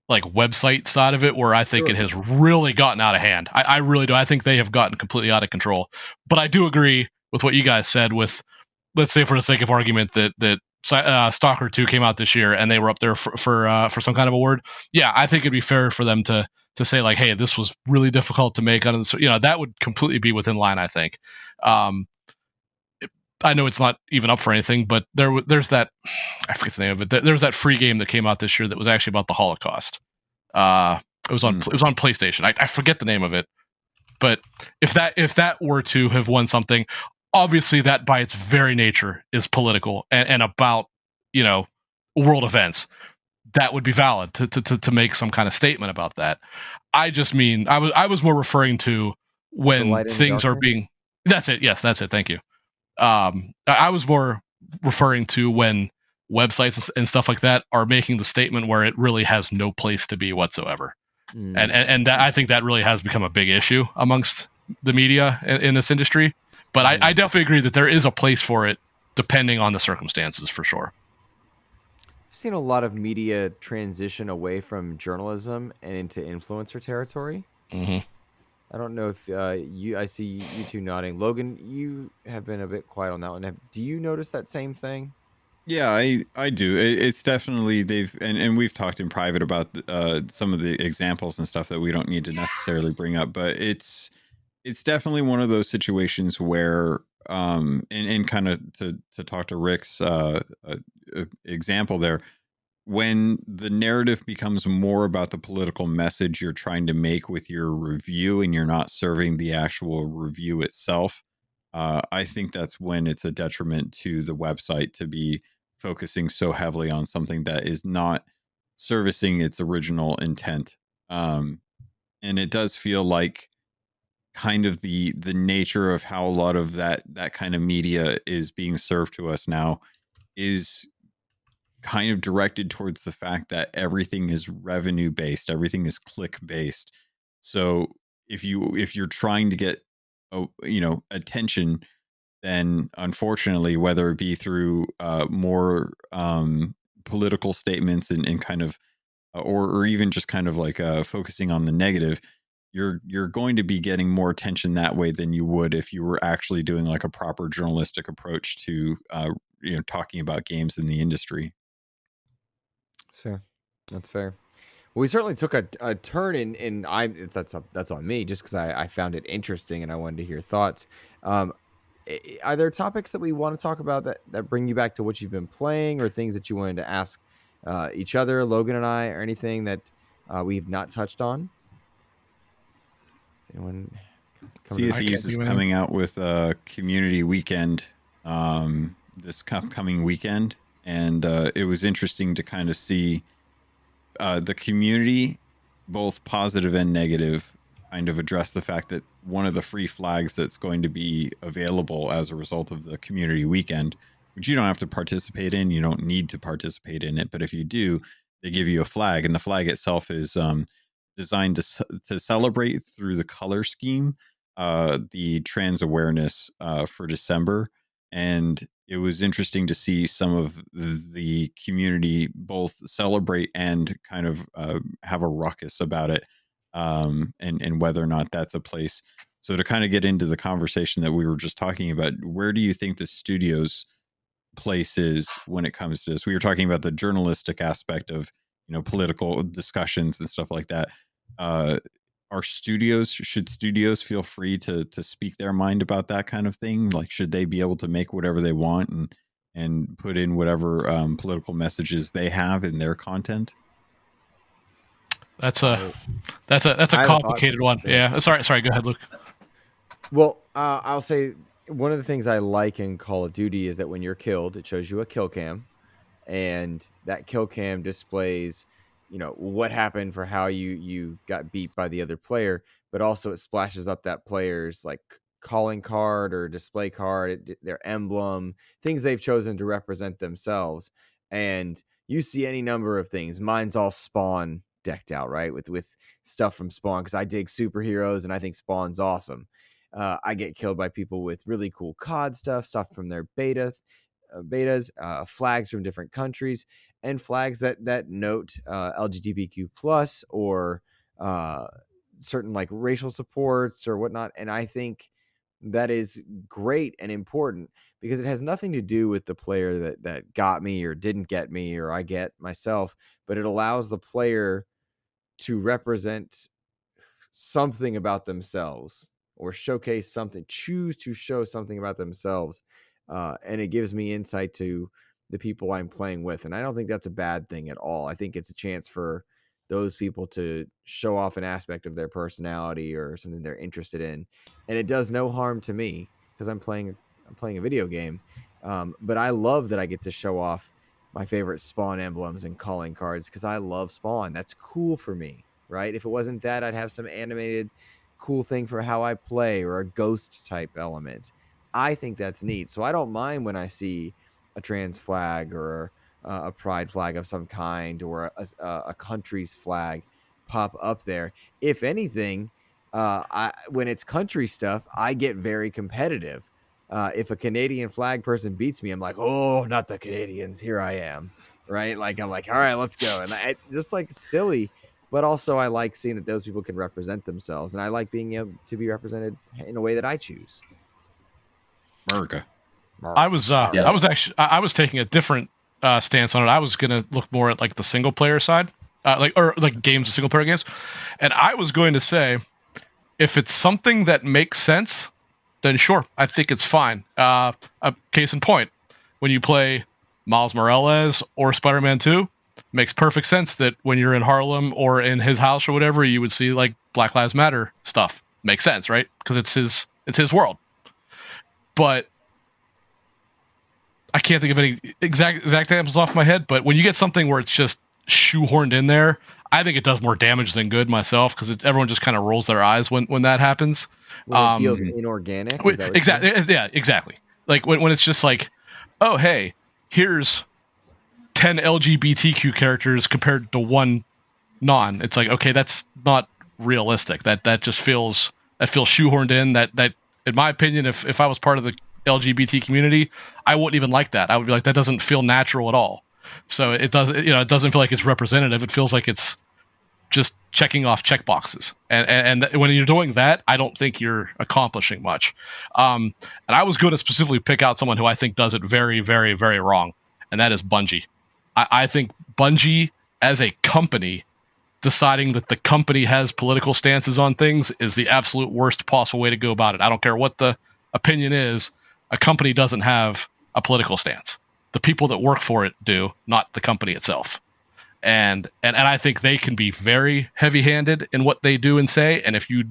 C: like website side of it, where I think it has really gotten out of hand. I really do. I think they have gotten completely out of control. But I do agree with what you guys said. With, let's say for the sake of argument that Stalker 2 came out this year and they were up there for some kind of award. Yeah, I think it'd be fair for them to say like, hey, this was really difficult to make. That would completely be within line, I think. I know it's not even up for anything, but there's that, I forget the name of it. There's that free game that came out this year that was actually about the Holocaust. It was on PlayStation. I forget the name of it, but if that were to have won something, obviously that by its very nature is political and about world events. That would be valid to make some kind of statement about that. I just mean I was more referring to when things are being. That's it. Yes, that's it. Thank you. I was more referring to when websites and stuff like that are making the statement where it really has no place to be whatsoever. And that, I think that really has become a big issue amongst the media in this industry. But I definitely agree that there is a place for it depending on the circumstances, for sure.
A: I've seen a lot of media transition away from journalism and into influencer territory.
C: Mm-hmm.
A: I don't know if I see you two nodding. Logan, you have been a bit quiet on that one. Do you notice that same thing?
B: Yeah, I do. It's definitely and we've talked in private about some of the examples and stuff that we don't need to necessarily bring up, but it's definitely one of those situations where and kind of to talk to Rick's example there, when the narrative becomes more about the political message you're trying to make with your review and you're not serving the actual review itself, I think that's when it's a detriment to the website to be focusing so heavily on something that is not servicing its original intent. And it does feel like kind of the nature of how a lot of that kind of media is being served to us now is kind of directed towards the fact that everything is revenue based, everything is click based. So if you're trying to get attention, then unfortunately, whether it be through more political statements and kind of or even just kind of like focusing on the negative, you're going to be getting more attention that way than you would if you were actually doing like a proper journalistic approach to talking about games in the industry.
A: Sure, that's fair. Well, we certainly took a turn in that's on me just because I found it interesting and I wanted to hear thoughts. Are there topics that we want to talk about that bring you back to what you've been playing, or things that you wanted to ask each other, Logan and I, or anything that we've not touched on? Is anyone?
B: Sea of Thieves is coming out with a community weekend this upcoming weekend, and it was interesting to kind of see the community, both positive and negative, kind of address the fact that one of the free flags that's going to be available as a result of the community weekend, which you don't have to participate in, you don't need to participate in it, but if you do, they give you a flag, and the flag itself is designed to celebrate through the color scheme the trans awareness for December. And it was interesting to see some of the community both celebrate and kind of have a ruckus about it, and whether or not that's a place. So to kind of get into the conversation that we were just talking about, where do you think the studios place is when it comes to this. We were talking about the journalistic aspect of, you know, political discussions and stuff like that. Should studios feel free to speak their mind about that kind of thing? Like, should they be able to make whatever they want and put in whatever political messages they have in their content?
C: That's a complicated one. Yeah. Sorry. Go ahead, Luke.
A: Well, I'll say one of the things I like in Call of Duty is that when you're killed, it shows you a kill cam, and that kill cam displays, you know, what happened for how you got beat by the other player, but also it splashes up that player's like calling card or display card, their emblem, things they've chosen to represent themselves. And you see any number of things. Mine's all Spawn decked out, right? With stuff from Spawn, because I dig superheroes and I think Spawn's awesome. I get killed by people with really cool COD stuff from their betas, flags from different countries, and flags that note LGBTQ plus or certain like racial supports or whatnot. And I think that is great and important because it has nothing to do with the player that got me or didn't get me or I get myself, but it allows the player to represent something about themselves or showcase something, choose to show something about themselves. And it gives me insight to the people I'm playing with. And I don't think that's a bad thing at all. I think it's a chance for those people to show off an aspect of their personality or something they're interested in. And it does no harm to me because I'm playing a video game. But I love that I get to show off my favorite Spawn emblems and calling cards because I love Spawn. That's cool for me, right? If it wasn't that, I'd have some animated cool thing for how I play or a ghost type element. I think that's neat. So I don't mind when I see a trans flag or a pride flag of some kind or a country's flag pop up there. If anything, when it's country stuff, I get very competitive. If a Canadian flag person beats me, I'm like, oh, not the Canadians. Here I am. Right. Like, I'm like, all right, let's go. And I just like silly, but also I like seeing that those people can represent themselves. And I like being able to be represented in a way that I choose.
B: America.
C: I was taking a different stance on it. I was going to look more at like the single player side, like games, single player games. And I was going to say, if it's something that makes sense, then sure, I think it's fine. A case in point, when you play Miles Morales or Spider-Man 2, makes perfect sense that when you're in Harlem or in his house or whatever, you would see like Black Lives Matter stuff. Makes sense, right? Because it's his world. But I can't think of any exact examples off my head. But when you get something where it's just shoehorned in there, I think it does more damage than good myself because everyone just kind of rolls their eyes when that happens.
A: When it feels inorganic.
C: Exactly. Yeah, exactly. Like when it's just like, oh, hey, here's 10 LGBTQ characters compared to one non. It's like, okay, that's not realistic. That just feels shoehorned in. That in my opinion, if I was part of the LGBT community, I wouldn't even like that. I would be like, that doesn't feel natural at all. So it doesn't feel like it's representative. It feels like it's just checking off check boxes. And when you're doing that, I don't think you're accomplishing much. And I was going to specifically pick out someone who I think does it very, very, very wrong, and that is Bungie. I think Bungie as a company deciding that the company has political stances on things is the absolute worst possible way to go about it. I don't care what the opinion is. A company doesn't have a political stance. The people that work for it do, not the company itself. And I think they can be very heavy-handed in what they do and say. And if you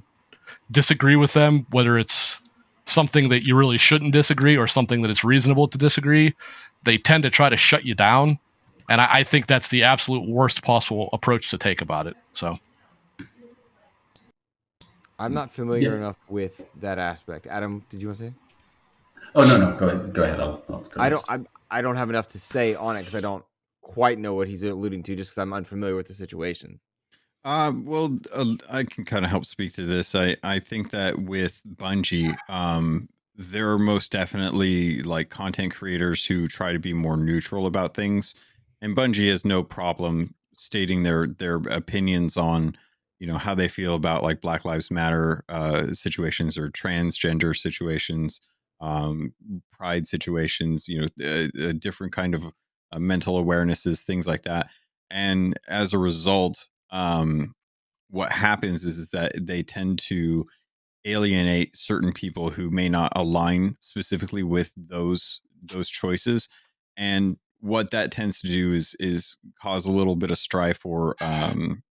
C: disagree with them, whether it's something that you really shouldn't disagree or something that it's reasonable to disagree, they tend to try to shut you down. And I think that's the absolute worst possible approach to take about it. So
A: I'm not familiar enough with that aspect. Adam, did you want to say?
D: Oh no, go ahead.
A: I don't have enough to say on it because I don't quite know what he's alluding to, just because I'm unfamiliar with the situation.
B: Well, I can kind of help speak to this. I think that with Bungie, there are most definitely like content creators who try to be more neutral about things, and Bungie has no problem stating their opinions on, you know, how they feel about like Black Lives Matter situations or transgender situations, pride situations, a different kind of mental awarenesses, things like that. And as a result, what happens is that they tend to alienate certain people who may not align specifically with those choices. And what that tends to do is cause a little bit of strife or kind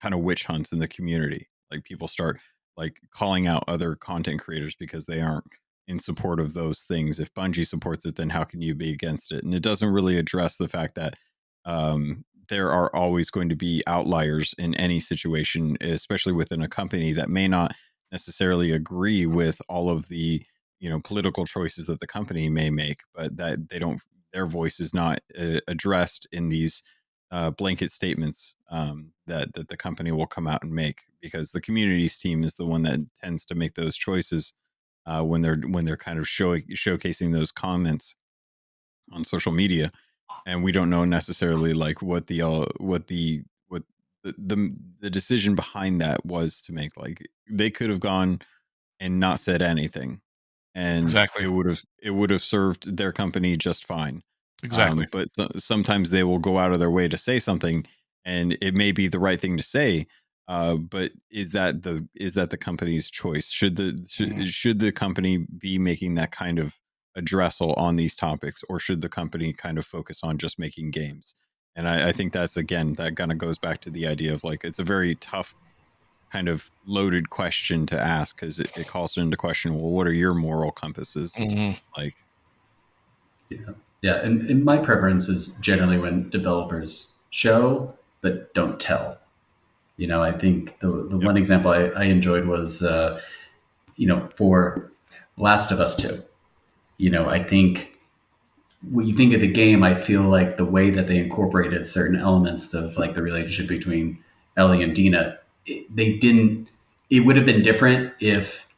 B: of witch hunts in the community. Like people start like calling out other content creators because they aren't in support of those things. If Bungie supports it, then how can you be against it? And it doesn't really address the fact that there are always going to be outliers in any situation, especially within a company that may not necessarily agree with all of the political choices that the company may make, but that their voice is not addressed in these blanket statements that the company will come out and make, because the communities team is the one that tends to make those choices when they're kind of showcasing those comments on social media. And we don't know necessarily like what the decision behind that was to make. Like they could have gone and not said anything, and
C: Exactly.
B: it would have served their company just fine.
C: Exactly.
B: But sometimes they will go out of their way to say something, and it may be the right thing to say. But is that the company's choice? Should the company be making that kind of addressal on these topics, or should the company kind of focus on just making games? And I think that's, again, that kind of goes back to the idea of like, it's a very tough kind of loaded question to ask, because it calls into question, well, what are your moral compasses? Like,
D: Yeah, and my preference is generally when developers show but don't tell. I think the
B: yep.
D: one example I enjoyed was for Last of Us 2. I think when you think of the game, I feel like the way that they incorporated certain elements of like the relationship between Ellie and Dina, they didn't. It would have been different if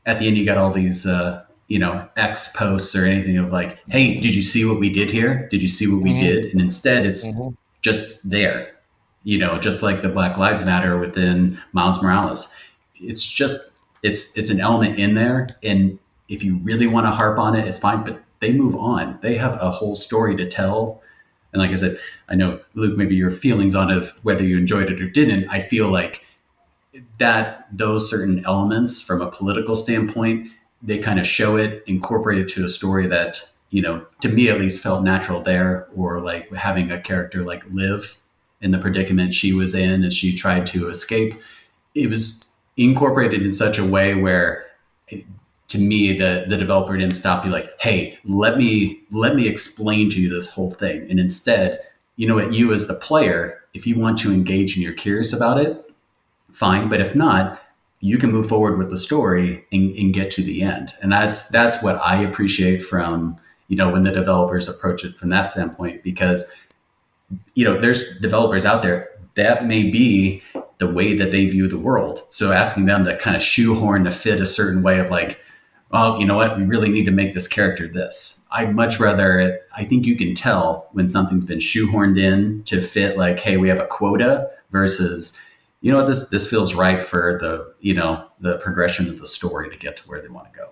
D: at the end you got all these X posts or anything of like, hey, did you see what we did here? Did you see what we did? And instead it's just there, just like the Black Lives Matter within Miles Morales. It's just it's an element in there, and if you really want to harp on it, it's fine, but they move on. They have a whole story to tell. And like I said, I know, Luke, maybe your feelings on it, whether you enjoyed it or didn't, I feel like that those certain elements from a political standpoint, they kind of show it, incorporate it to a story that, to me at least felt natural there, or like having a character like Liv in the predicament she was in as she tried to escape. It was incorporated in such a way where to me the developer didn't stop you like, hey, let me explain to you this whole thing. And instead, what, you as the player, if you want to engage and you're curious about it, fine. But if not, you can move forward with the story and get to the end. And that's what I appreciate from, when the developers approach it from that standpoint, because, there's developers out there that may be the way that they view the world. So asking them to kind of shoehorn to fit a certain way of like, oh, you know what, we really need to make this character this. I'd much rather I think you can tell when something's been shoehorned in to fit like, hey, we have a quota versus, this feels right for the progression of the story to get to where they want to go.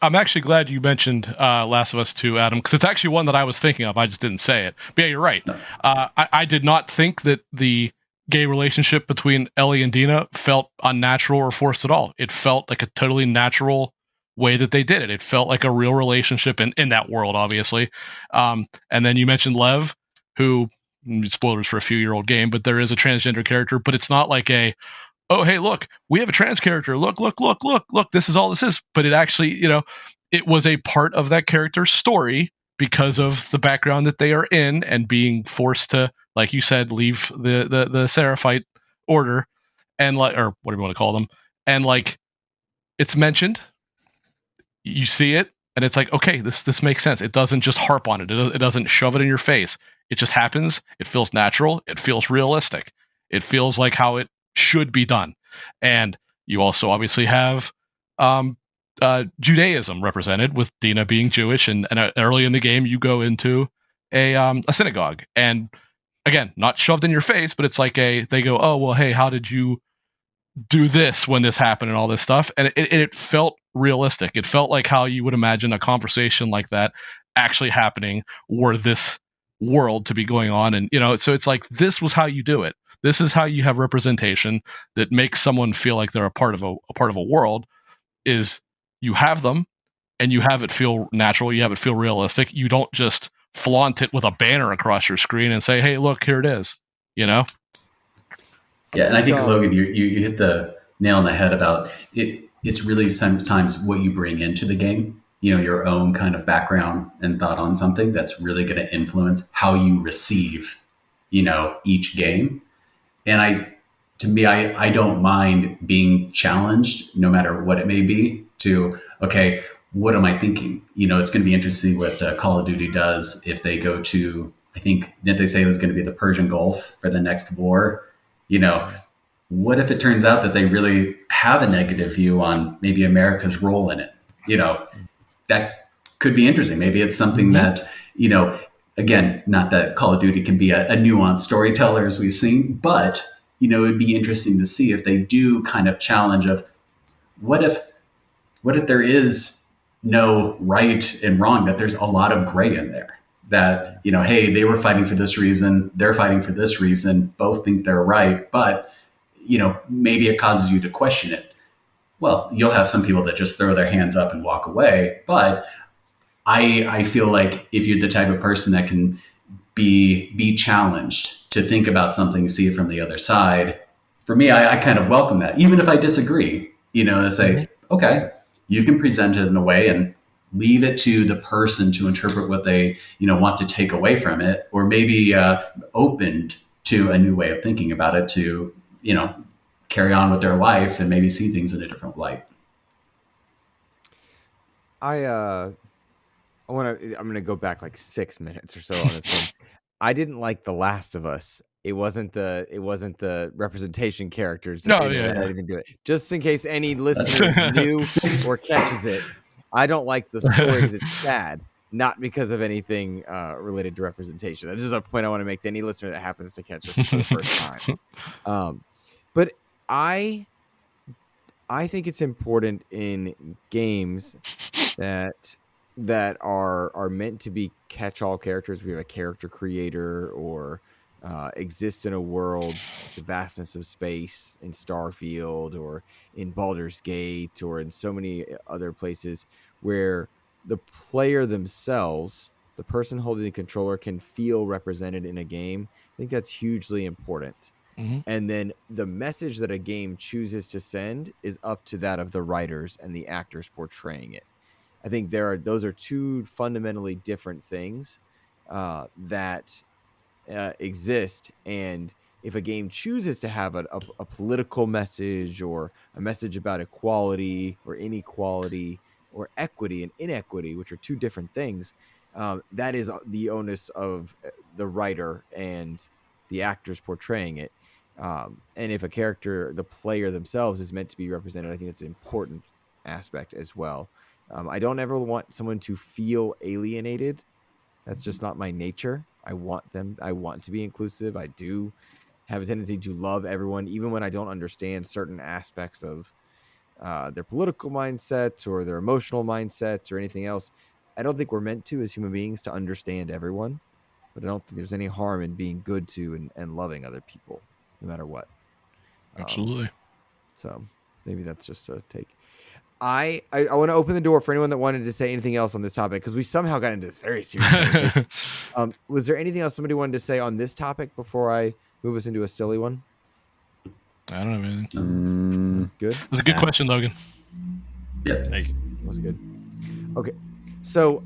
C: I'm actually glad you mentioned Last of Us 2, Adam, because it's actually one that I was thinking of. I just didn't say it. But yeah, you're right.
D: No.
C: I did not think that the gay relationship between Ellie and Dina felt unnatural or forced at all. It felt like a totally natural way that they did it. It felt like a real relationship in that world, obviously. And then you mentioned Lev, who, spoilers for a few-year-old game, but there is a transgender character, but it's not like oh, hey, look, we have a trans character. Look, this is all this is. But it actually, it was a part of that character's story because of the background that they are in and being forced to, like you said, leave the Seraphite order and like, or whatever you want to call them. And like, it's mentioned, you see it, and it's like, okay, this makes sense. It doesn't just harp on it. It doesn't shove it in your face. It just happens. It feels natural. It feels realistic. It feels like how it should be done. And you also obviously have Judaism represented with Dina being Jewish, and early in the game you go into a synagogue, and again, not shoved in your face, but it's like they go, oh well, hey, how did you do this when this happened and all this stuff, and it felt realistic. It felt like how you would imagine a conversation like that actually happening, or this world to be going on. And so it's like, this was how you do it. This is how you have representation that makes someone feel like they're a part of a world. Is you have them, and you have it feel natural. You have it feel realistic. You don't just flaunt it with a banner across your screen and say, "Hey, look, here it is."
D: Yeah, and I think Logan, you hit the nail on the head about it. It's really sometimes what you bring into the game, your own kind of background and thought on something that's really going to influence how you receive, each game. And I don't mind being challenged, no matter what it may be, to, okay, what am I thinking? It's going to be interesting what Call of Duty does if they go to, I think, didn't they say it was going to be the Persian Gulf for the next war? What if it turns out that they really have a negative view on maybe America's role in it? That could be interesting. Maybe it's something that, again, not that Call of Duty can be a nuanced storyteller as we've seen, but, it would be interesting to see if they do kind of challenge of what if there is no right and wrong, that there's a lot of gray in there, that, hey, they were fighting for this reason, they're fighting for this reason, both think they're right, but, maybe it causes you to question it. Well, you'll have some people that just throw their hands up and walk away, but I feel like if you're the type of person that can be challenged to think about something, see it from the other side, for me, I kind of welcome that, even if I disagree, to say, okay, you can present it in a way and leave it to the person to interpret what they, want to take away from it, or maybe opened to a new way of thinking about it to, carry on with their life and maybe see things in a different light.
A: I'm gonna go back like 6 minutes or so on this one. I didn't like The Last of Us. It wasn't the representation characters that had anything to do it. Just in case any listeners knew or catches it, I don't like the story because it's sad, not because of anything related to representation. That's just a point I want to make to any listener that happens to catch us for the first time. But I think it's important in games that are meant to be catch-all characters. We have a character creator, or exist in a world, the vastness of space, in Starfield or in Baldur's Gate or in so many other places, where the player themselves, the person holding the controller, can feel represented in a game. I think that's hugely important. And then the message that a game chooses to send is up to that of the writers and the actors portraying it. I think those are two fundamentally different things that exist. And if a game chooses to have a political message, or a message about equality or inequality, or equity and inequity, which are two different things, that is the onus of the writer and the actors portraying it. And if a character, the player themselves, is meant to be represented, I think it's an important aspect as well. I don't ever want someone to feel alienated. That's just not my nature. I want to be inclusive. I do have a tendency to love everyone, even when I don't understand certain aspects of their political mindsets or their emotional mindsets or anything else. I don't think we're meant to, as human beings, to understand everyone, but I don't think there's any harm in being good to and loving other people, no matter what.
C: Absolutely.
A: So maybe that's just a take. I want to open the door for anyone that wanted to say anything else on this topic, because we somehow got into this very serious conversation. Was there anything else somebody wanted to say on this topic before I move us into a silly one?
C: I don't know anything.
A: Good.
C: It was a good question, Logan.
D: Yep.
B: Thank you.
A: Was good. Okay. So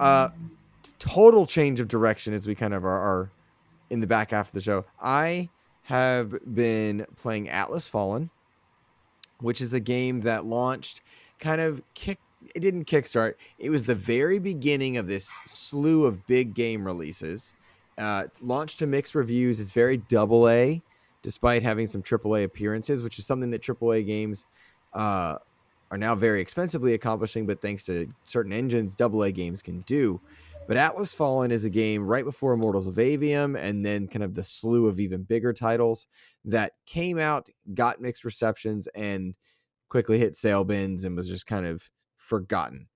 A: total change of direction as we kind of are in the back half of the show. I have been playing Atlas Fallen, which is a game that launched it didn't kickstart. It was the very beginning of this slew of big game releases. Launched to mixed reviews. It's very AA, despite having some AAA appearances, which is something that AAA games are now very expensively accomplishing, but thanks to certain engines, AA games can do. But Atlas Fallen is a game right before Immortals of Avium, and then kind of the slew of even bigger titles that came out, got mixed receptions, and quickly hit sale bins and was just kind of forgotten.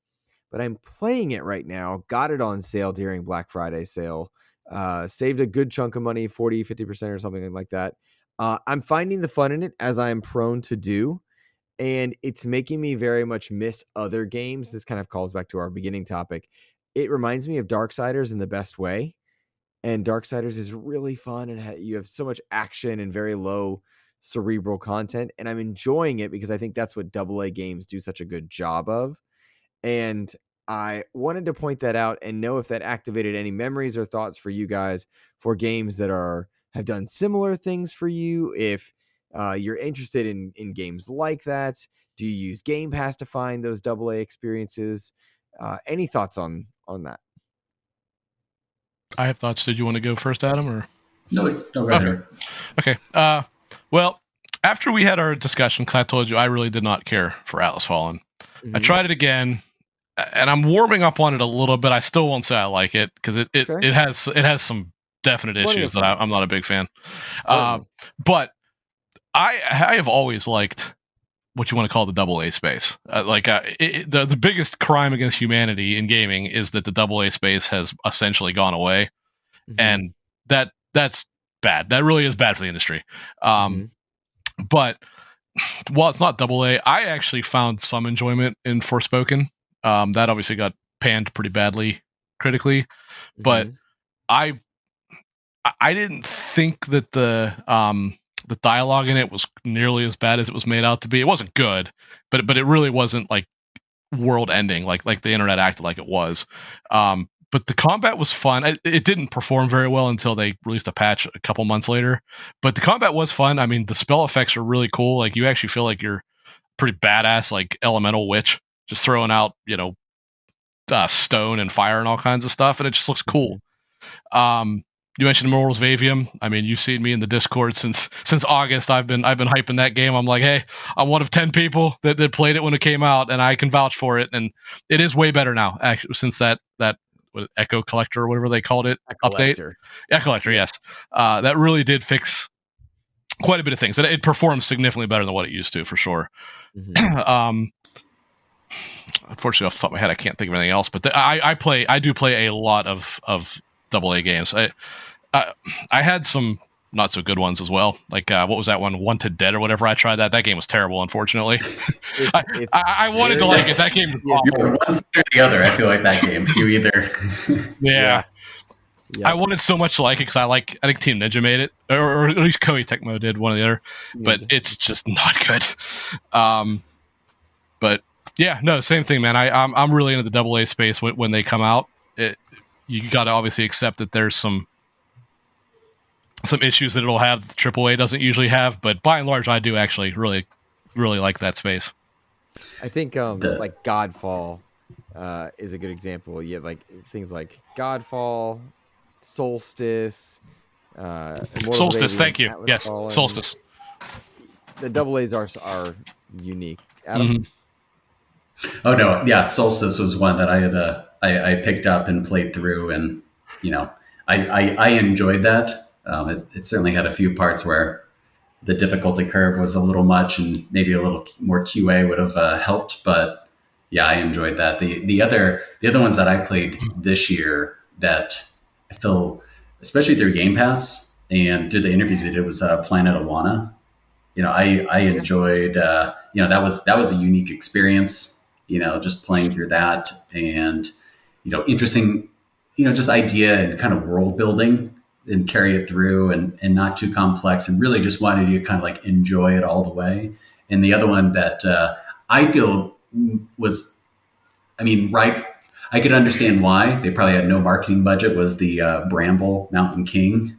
A: But I'm playing it right now. Got it on sale during Black Friday sale. Saved a good chunk of money, 40, 50% or something like that. I'm finding the fun in it, as I am prone to do. And it's making me very much miss other games. This kind of calls back to our beginning topic. It reminds me of Darksiders in the best way. And Darksiders is really fun, and you have so much action and very low cerebral content. And I'm enjoying it because I think that's what AA games do such a good job of. And I wanted to point that out and know if that activated any memories or thoughts for you guys for games that have done similar things for you. If you're interested in games like that, do you use Game Pass to find those AA experiences? Any thoughts on that?
C: I have thoughts. Did you want to go first, Adam? Or
D: No, right there.
C: Okay. Well, after we had our discussion, because I told you I really did not care for Atlas Fallen. I tried it again, and I'm warming up on it a little bit. I still won't say I like it because it has some definite issues that I'm not a big fan. But I have always liked what you want to call the AA space. The biggest crime against humanity in gaming is that the AA space has essentially gone away, and that's bad. That really is bad for the industry. But while it's not AA, I actually found some enjoyment in Forspoken. That obviously got panned pretty badly critically, but I didn't think that the dialogue in it was nearly as bad as it was made out to be. It wasn't good, but it really wasn't like world ending like the internet acted like it was. But the combat was fun. It didn't perform very well until they released a patch a couple months later. But the combat was fun. I mean, the spell effects are really cool. Like, you actually feel like you're pretty badass, like elemental witch, just throwing out, stone and fire and all kinds of stuff, and it just looks cool. You mentioned Immortals of Avium. I mean, you've seen me in the Discord since August. I've been hyping that game. I'm like, hey, I'm one of 10 people that played it when it came out, and I can vouch for it. And it is way better now, actually, since that Echo Collector or whatever they called it update. Collector, yes. That really did fix quite a bit of things. It performs significantly better than what it used to, for sure. Unfortunately, off the top of my head, I can't think of anything else. But I do play a lot of AA games. I had some not so good ones as well. Like, what was that one? Wanted Dead or whatever. I tried that. That game was terrible, unfortunately. I wanted to like it. That game was awful.
D: You're one side or the other. I feel like that game. You either.
C: Yeah. I wanted so much to like it because I think Team Ninja made it, or at least Koei Tecmo did, one or the other. But it's just not good. But yeah, no, same thing, man. I'm really into the AA space when they come out. You got to obviously accept that there's some issues that it'll have that AAA doesn't usually have, but by and large, I do actually really, really like that space.
A: I think like Godfall is a good example. Yeah, like things like Godfall, Solstice,
C: Solstice. Thank you. Atlas yes, Fallen. Solstice.
A: The AA's are unique. Adam?
D: Oh no, yeah, Solstice was one that I had I picked up and played through, and I enjoyed that. It certainly had a few parts where the difficulty curve was a little much, and maybe a little more QA would have helped. But yeah, I enjoyed that. The other ones that I played this year that I feel, especially through Game Pass and through the interviews we did, was Planet Alana. I enjoyed. That was a unique experience. Just playing through that, and interesting. Just idea and kind of world building, and carry it through, and not too complex, and really just wanted you to kind of like enjoy it all the way. And the other one that I feel was, right, I could understand why they probably had no marketing budget, was the Bramble Mountain King.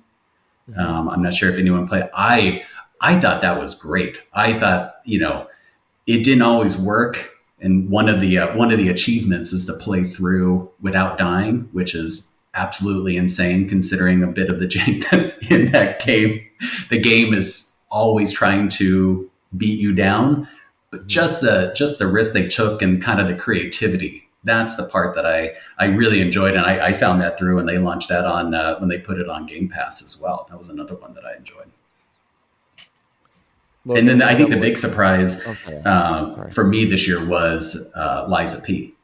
D: I'm not sure if anyone played. I thought that was great. I thought, it didn't always work. And one of the achievements is to play through without dying, which is absolutely insane considering a bit of the jank that's in that game. The game is always trying to beat you down, but just the risk they took and kind of the creativity. That's the part that I really enjoyed, and I found that through, and they launched that on when they put it on Game Pass as well. That was another one that I enjoyed. And then
A: Logan,
D: I think the
A: double
D: big surprise
A: Okay.
D: for me this year was Liza P.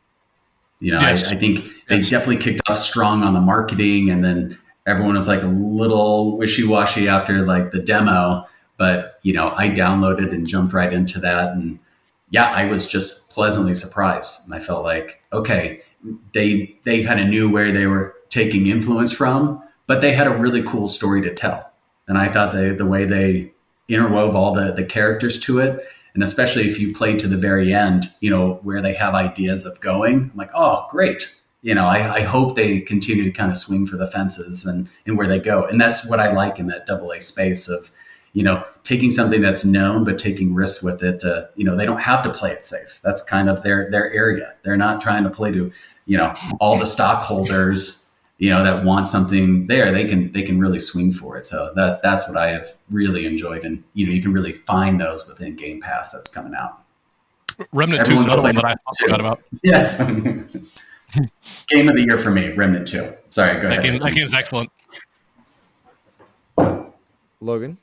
D: You know,
C: Yes.
D: I think they
C: Yes.
D: definitely kicked off strong on the marketing, and then everyone was like a little wishy-washy after like the demo. But you know, I downloaded and jumped right into that, and yeah, I was just pleasantly surprised. And I felt like, okay, they kind of knew where they were taking influence from, but they had a really cool story to tell. And I thought the way they interwove all the characters to it, and especially if you play to the very end, you know, where they have ideas of going, I'm like, oh, great. You know, I hope they continue to kind of swing for the fences and where they go. And that's what I like in that double A space of, you know, taking something that's known, but taking risks with it. You know, they don't have to play it safe. That's kind of their area. They're not trying to play to, you know, all the stockholders, you know, that want something there. They can really swing for it. So that's what I have really enjoyed. And, you know, you can really find those within Game Pass that's coming out.
C: Remnant 2 is another one that I forgot about.
D: Yes. Game of the year for me, Remnant 2. Sorry, go ahead.
C: That game is excellent.
A: Logan?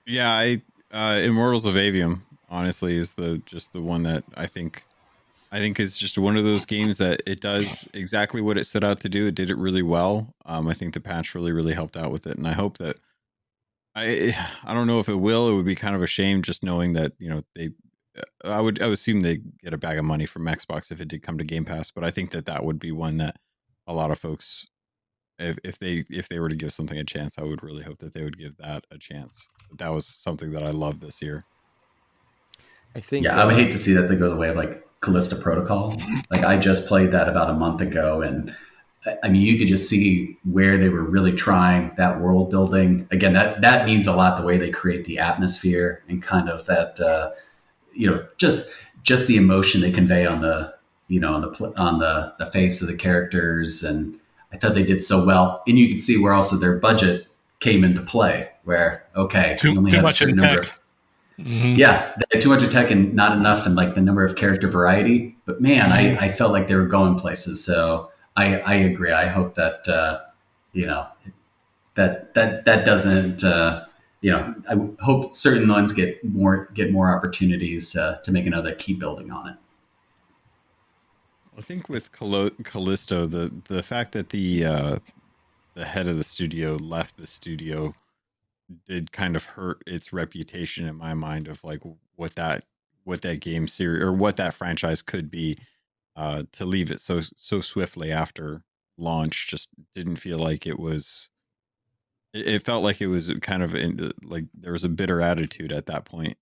B: Yeah, Immortals of Avium honestly is the one that I think is just one of those games that it does exactly what it set out to do. It did it really well. I think the patch really helped out with it, and I hope that I don't know if it will. It would be kind of a shame just knowing that, you know, I would assume they get a bag of money from Xbox if it did come to Game Pass, but I think that would be one that a lot of folks, if they were to give something a chance, I would really hope that they would give that a chance. That was something that I loved this year.
A: I think.
D: Yeah, I would hate to see that they go the way of like Callisto Protocol. Like I just played that about a month ago, and I mean, you could just see where they were really trying that world building. Again, that means a lot. The way they create the atmosphere and kind of that, you know, just the emotion they convey on the, you know, on the face of the characters, and I thought they did so well. And you can see where also their budget came into play. Where okay,
C: Too
D: you only have a
C: much
D: certain
C: in
D: number
C: tech.
D: of
C: Mm-hmm.
D: yeah, too much tech and not enough in like the number of character variety. But man, I felt like they were going places. So I agree. I hope that you know, that doesn't you know, I hope certain ones get more opportunities to make another keep building on it.
B: I think with Callisto, the fact that the head of the studio left the studio did kind of hurt its reputation in my mind of like what that game series or what that franchise could be. To leave it so swiftly after launch just didn't feel like it was. It felt like it was kind of like there was a bitter attitude at that point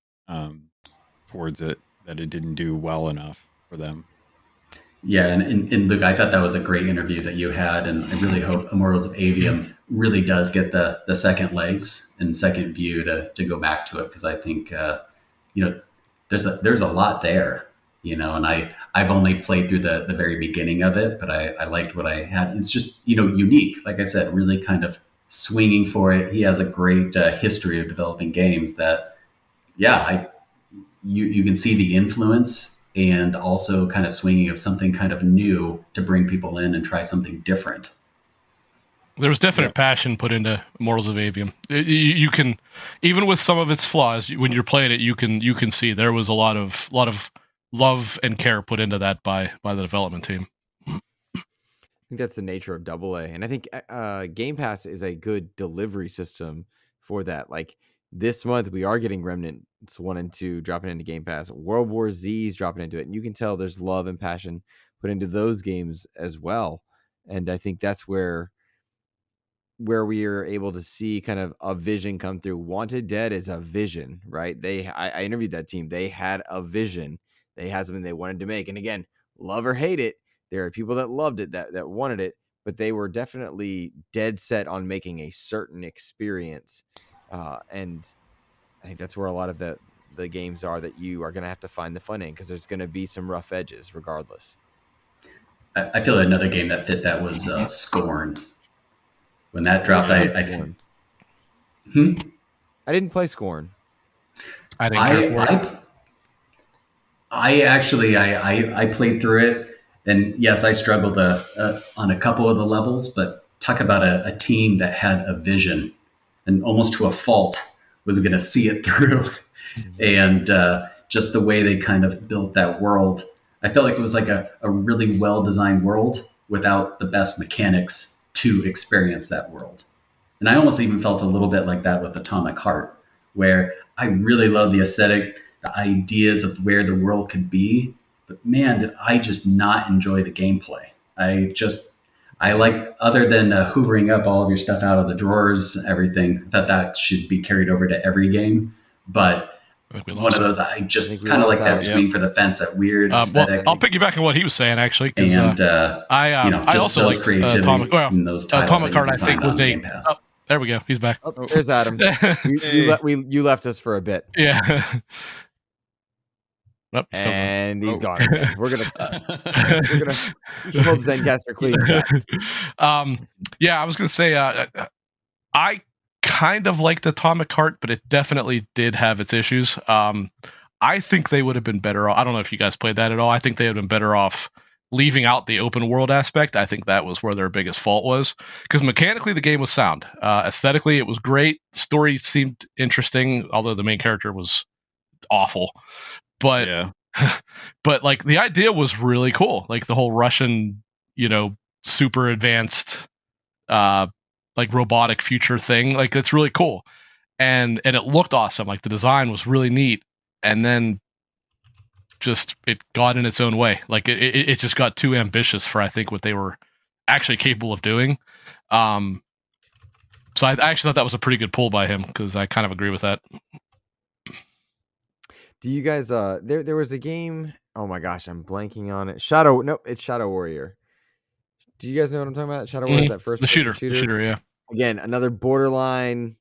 B: towards it, that it didn't do well enough for them.
D: Yeah, and Luke, I thought that was a great interview that you had, and I really hope Immortals of Avium really does get the second legs and second view to go back to it, because I think you know, there's a lot there, you know, and I've only played through the very beginning of it, but I liked what I had. It's just, you know, unique, like I said, really kind of swinging for it. He has a great history of developing games that, yeah, you can see the influence and also kind of swinging of something kind of new to bring people in and try something different.
C: There was definite passion put into Immortals of Avium. You can, even with some of its flaws, when you're playing it, you can see there was a lot of love and care put into that by the development team.
A: I think that's the nature of AA, and I think Game Pass is a good delivery system for that. Like this month, we are getting Remnants 1 and 2 dropping into Game Pass. World War Z is dropping into it, and you can tell there's love and passion put into those games as well. And I think that's where we are able to see kind of a vision come through. Wanted Dead is a vision, right? I interviewed that team. They had a vision. They had something they wanted to make. And again, love or hate it, there are people that loved it, that wanted it, but they were definitely dead set on making a certain experience. And I think that's where a lot of the games are that you are going to have to find the fun in, because there's going to be some rough edges regardless.
D: I feel another game that fit that was Scorn. When that dropped, I
A: didn't play Scorn.
C: I didn't care for it.
D: I actually I played through it, and yes, I struggled on a couple of the levels, but talk about a team that had a vision and almost to a fault was going to see it through. And just the way they kind of built that world, I felt like it was like a really well designed world without the best mechanics to experience that world. And I almost even felt a little bit like that with Atomic Heart, where I really love the aesthetic, the ideas of where the world could be. But man, did I just not enjoy the gameplay. I like, other than hoovering up all of your stuff out of the drawers, everything, that should be carried over to every game. But one of those, I just kind of like that swing for the fence, that weird aesthetic.
C: Well, I'll piggyback on what he was saying, actually.
D: And
C: I also
D: those
C: liked
D: creativity
C: Atomic. Well,
D: in those titles
C: Atomic Heart, I
D: that you can
C: think,
D: find
C: was
D: on
C: a.
D: Game Pass.
C: Oh, there we go. He's back.
A: Oh, there's Adam. You left us for a bit.
C: Yeah.
A: Nope, and he's gone again. We're gonna hope Zencaster cleans that.
C: Yeah, I was gonna say I kind of liked Atomic Heart, but it definitely did have its issues. I think they would have been better off. I don't know if you guys played that at all. I think they would have been better off leaving out the open world aspect. I think that was where their biggest fault was, because mechanically the game was sound. Aesthetically, it was great. Story seemed interesting, although the main character was awful. But
B: yeah.
C: But like the idea was really cool. Like the whole Russian, super advanced like robotic future thing. Like it's really cool. And it looked awesome. Like the design was really neat. And then just it got in its own way. Like it just got too ambitious for, I think, what they were actually capable of doing. So I actually thought that was a pretty good pull by him, because I kind of agree with that.
A: Do you guys there was a game, oh my gosh, I'm blanking on it. It's Shadow Warrior. Do you guys know what I'm talking about? Shadow Warrior is that first
C: shooter, yeah.
A: Again, another borderline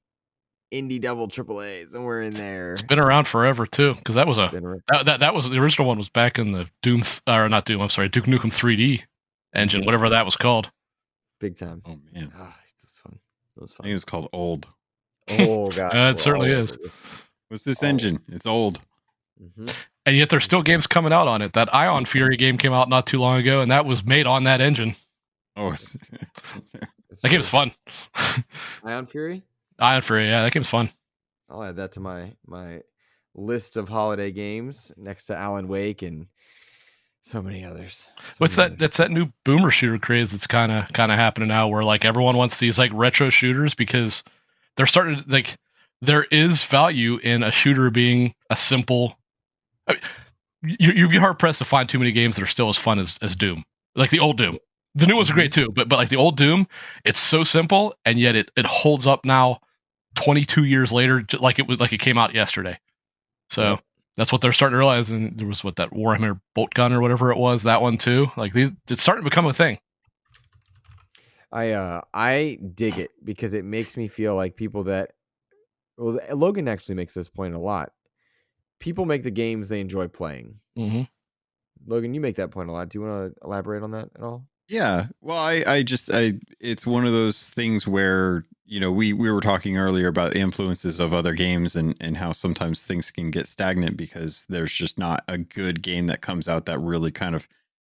A: indie double AAA, somewhere in there.
C: It's been around forever too, because that was that was the original one was back in the Duke Nukem 3D engine, whatever that was called.
A: Big time.
B: Oh man,
A: that's fun. It was fun.
B: I think it was called Old.
A: Oh god,
C: it certainly is.
B: What's this engine? It's old.
C: Mm-hmm. And yet there's still games coming out on it. That Ion Fury game came out not too long ago, and that was made on that engine.
B: Oh,
C: that game's fun.
A: Ion Fury,
C: yeah, that game's fun.
A: I'll add that to my list of holiday games next to Alan Wake and so many others.
C: That's that new boomer shooter craze that's kind of happening now, where like everyone wants these like retro shooters, because they're starting to, like, there is value in a shooter being a simple. You'd be hard pressed to find too many games that are still as fun as Doom, like the old Doom. The new ones are great too, but like the old Doom, it's so simple, and yet it holds up now, 22 years later, like it came out yesterday. So that's what they're starting to realize. And there was that Warhammer bolt gun or whatever it was, that one too. Like it's starting to become a thing.
A: I dig it, because it makes me feel like people that, well, Logan actually makes this point a lot. People make the games they enjoy playing.
C: Mm-hmm.
A: Logan, you make that point a lot. Do you want to elaborate on that at all?
B: Yeah. Well, it's one of those things where, we were talking earlier about influences of other games and how sometimes things can get stagnant because there's just not a good game that comes out that really kind of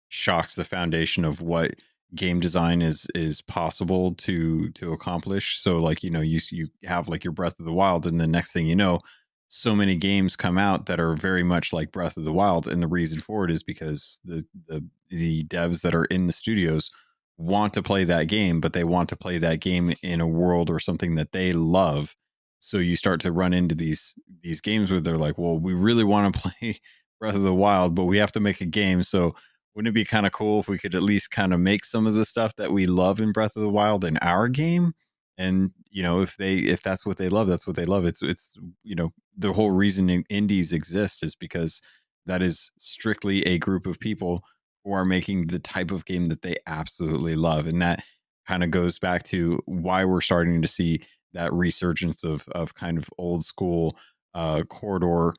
B: shocks the foundation of what game design is possible to accomplish. So like, you have like your Breath of the Wild, and the next thing you know, so many games come out that are very much like Breath of the Wild, and the reason for it is because the devs that are in the studios want to play that game, but they want to play that game in a world or something that they love. So you start to run into these games where they're like, well, we really want to play Breath of the Wild, but we have to make a game. So wouldn't it be kind of cool if we could at least kind of make some of the stuff that we love in Breath of the Wild in our game? And if that's what they love, that's what they love. It's the whole reason indies exist is because that is strictly a group of people who are making the type of game that they absolutely love. And that kind of goes back to why we're starting to see that resurgence of kind of old school corridor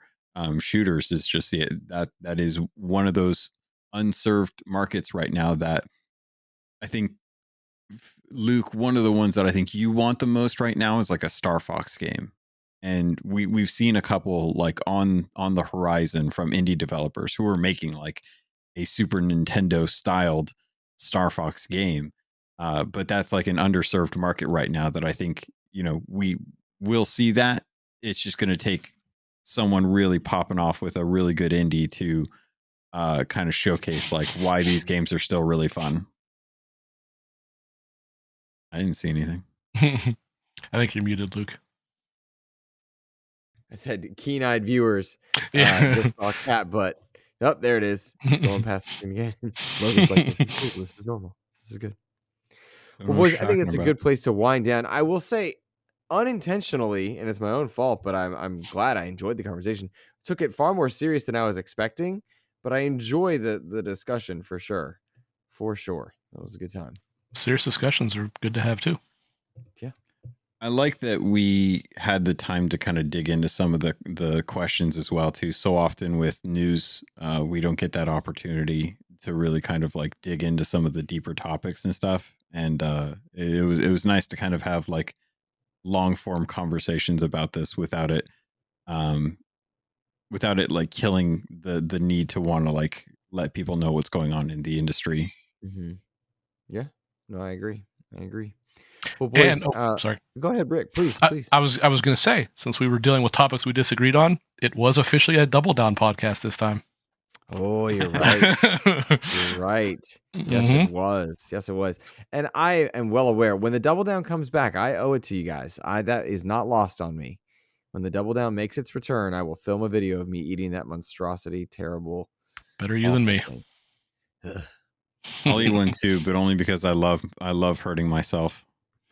B: shooters. Is just that is one of those unserved markets right now that I think, Luke, one of the ones that I think you want the most right now is like a Star Fox game. And we've seen a couple like on the horizon from indie developers who are making like a Super Nintendo styled Star Fox game. But that's like an underserved market right now that I think, we will see that. It's just going to take someone really popping off with a really good indie to kind of showcase like why these games are still really fun. I didn't see anything.
C: I think you're muted, Luke.
A: I said keen-eyed viewers
C: Yeah.
A: just saw cat butt. Oh, there it is. It's going past the screen again. Logan's like, this is cool. This is normal. This is good. Well, boys, I think that's a good place to wind down. I will say, unintentionally, and it's my own fault, but I'm glad I enjoyed the conversation. Took it far more serious than I was expecting, but I enjoy the discussion for sure. For sure. That was a good time.
C: Serious discussions are good to have too.
A: Yeah.
B: I like that we had the time to kind of dig into some of the questions as well too. So often with news, we don't get that opportunity to really kind of like dig into some of the deeper topics and stuff. And it was nice to kind of have like long form conversations about this without it like killing the need to want to like let people know what's going on in the industry.
A: Mm-hmm. Yeah. No, I agree. Well, boys,
C: and sorry.
A: Go ahead, Rick. Please.
C: I was going to say, since we were dealing with topics we disagreed on, it was officially a Double Down podcast this time.
A: Oh, you're right. You're right. Yes, it was. And I am well aware when the Double Down comes back, I owe it to you guys. That is not lost on me. When the Double Down makes its return, I will film a video of me eating that monstrosity, terrible.
C: Better you than me.
B: I'll eat one too, but only because I love hurting myself.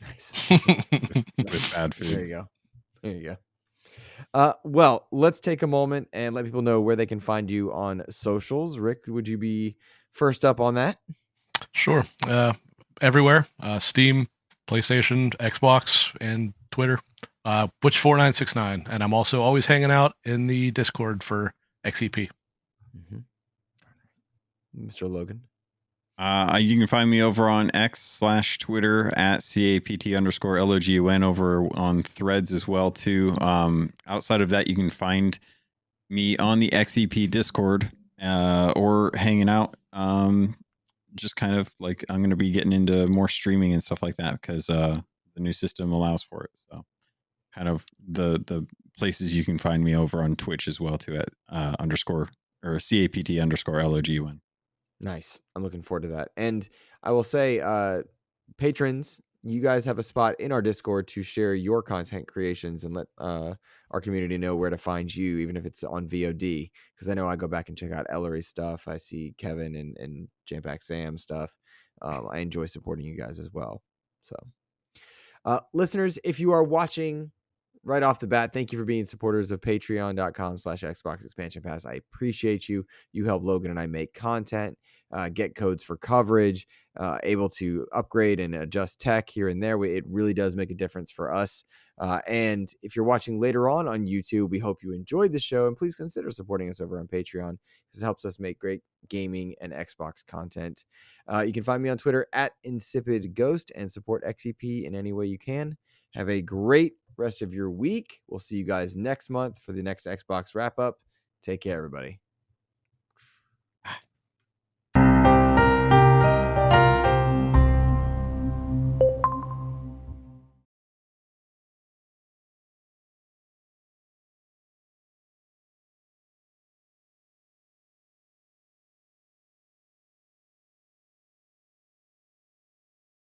A: Nice.
B: with bad food.
A: There you go. Well, let's take a moment and let people know where they can find you on socials. Rick, would you be first up on that?
C: Sure. Everywhere. Steam, PlayStation, Xbox, and Twitter. Butch4969. And I'm also always hanging out in the Discord for XEP.
A: Mr. Logan.
B: You can find me over on X/Twitter at CAPT_LOGUN, over on Threads as well too. Outside of that, you can find me on the XEP Discord or hanging out. Just kind of like I'm going to be getting into more streaming and stuff like that because the new system allows for it. So kind of the places you can find me over on Twitch as well too at CAPT_LOGUN.
A: Nice. I'm looking forward to that. And I will say, patrons, you guys have a spot in our Discord to share your content creations and let our community know where to find you, even if it's on VOD. Because I know I go back and check out Ellery's stuff. I see Kevin and Jampack Sam stuff. I enjoy supporting you guys as well. So, listeners, if you are watching right off the bat, thank you for being supporters of patreon.com/Xbox Expansion Pass. I appreciate you. You help Logan and I make content, get codes for coverage, able to upgrade and adjust tech here and there. It really does make a difference for us. And if you're watching later on YouTube, we hope you enjoyed the show, and please consider supporting us over on Patreon because it helps us make great gaming and Xbox content. You can find me on Twitter at InsipidGhost and support XEP in any way you can. Have a great rest of your week. We'll see you guys next month for the next Xbox wrap up. Take care, everybody.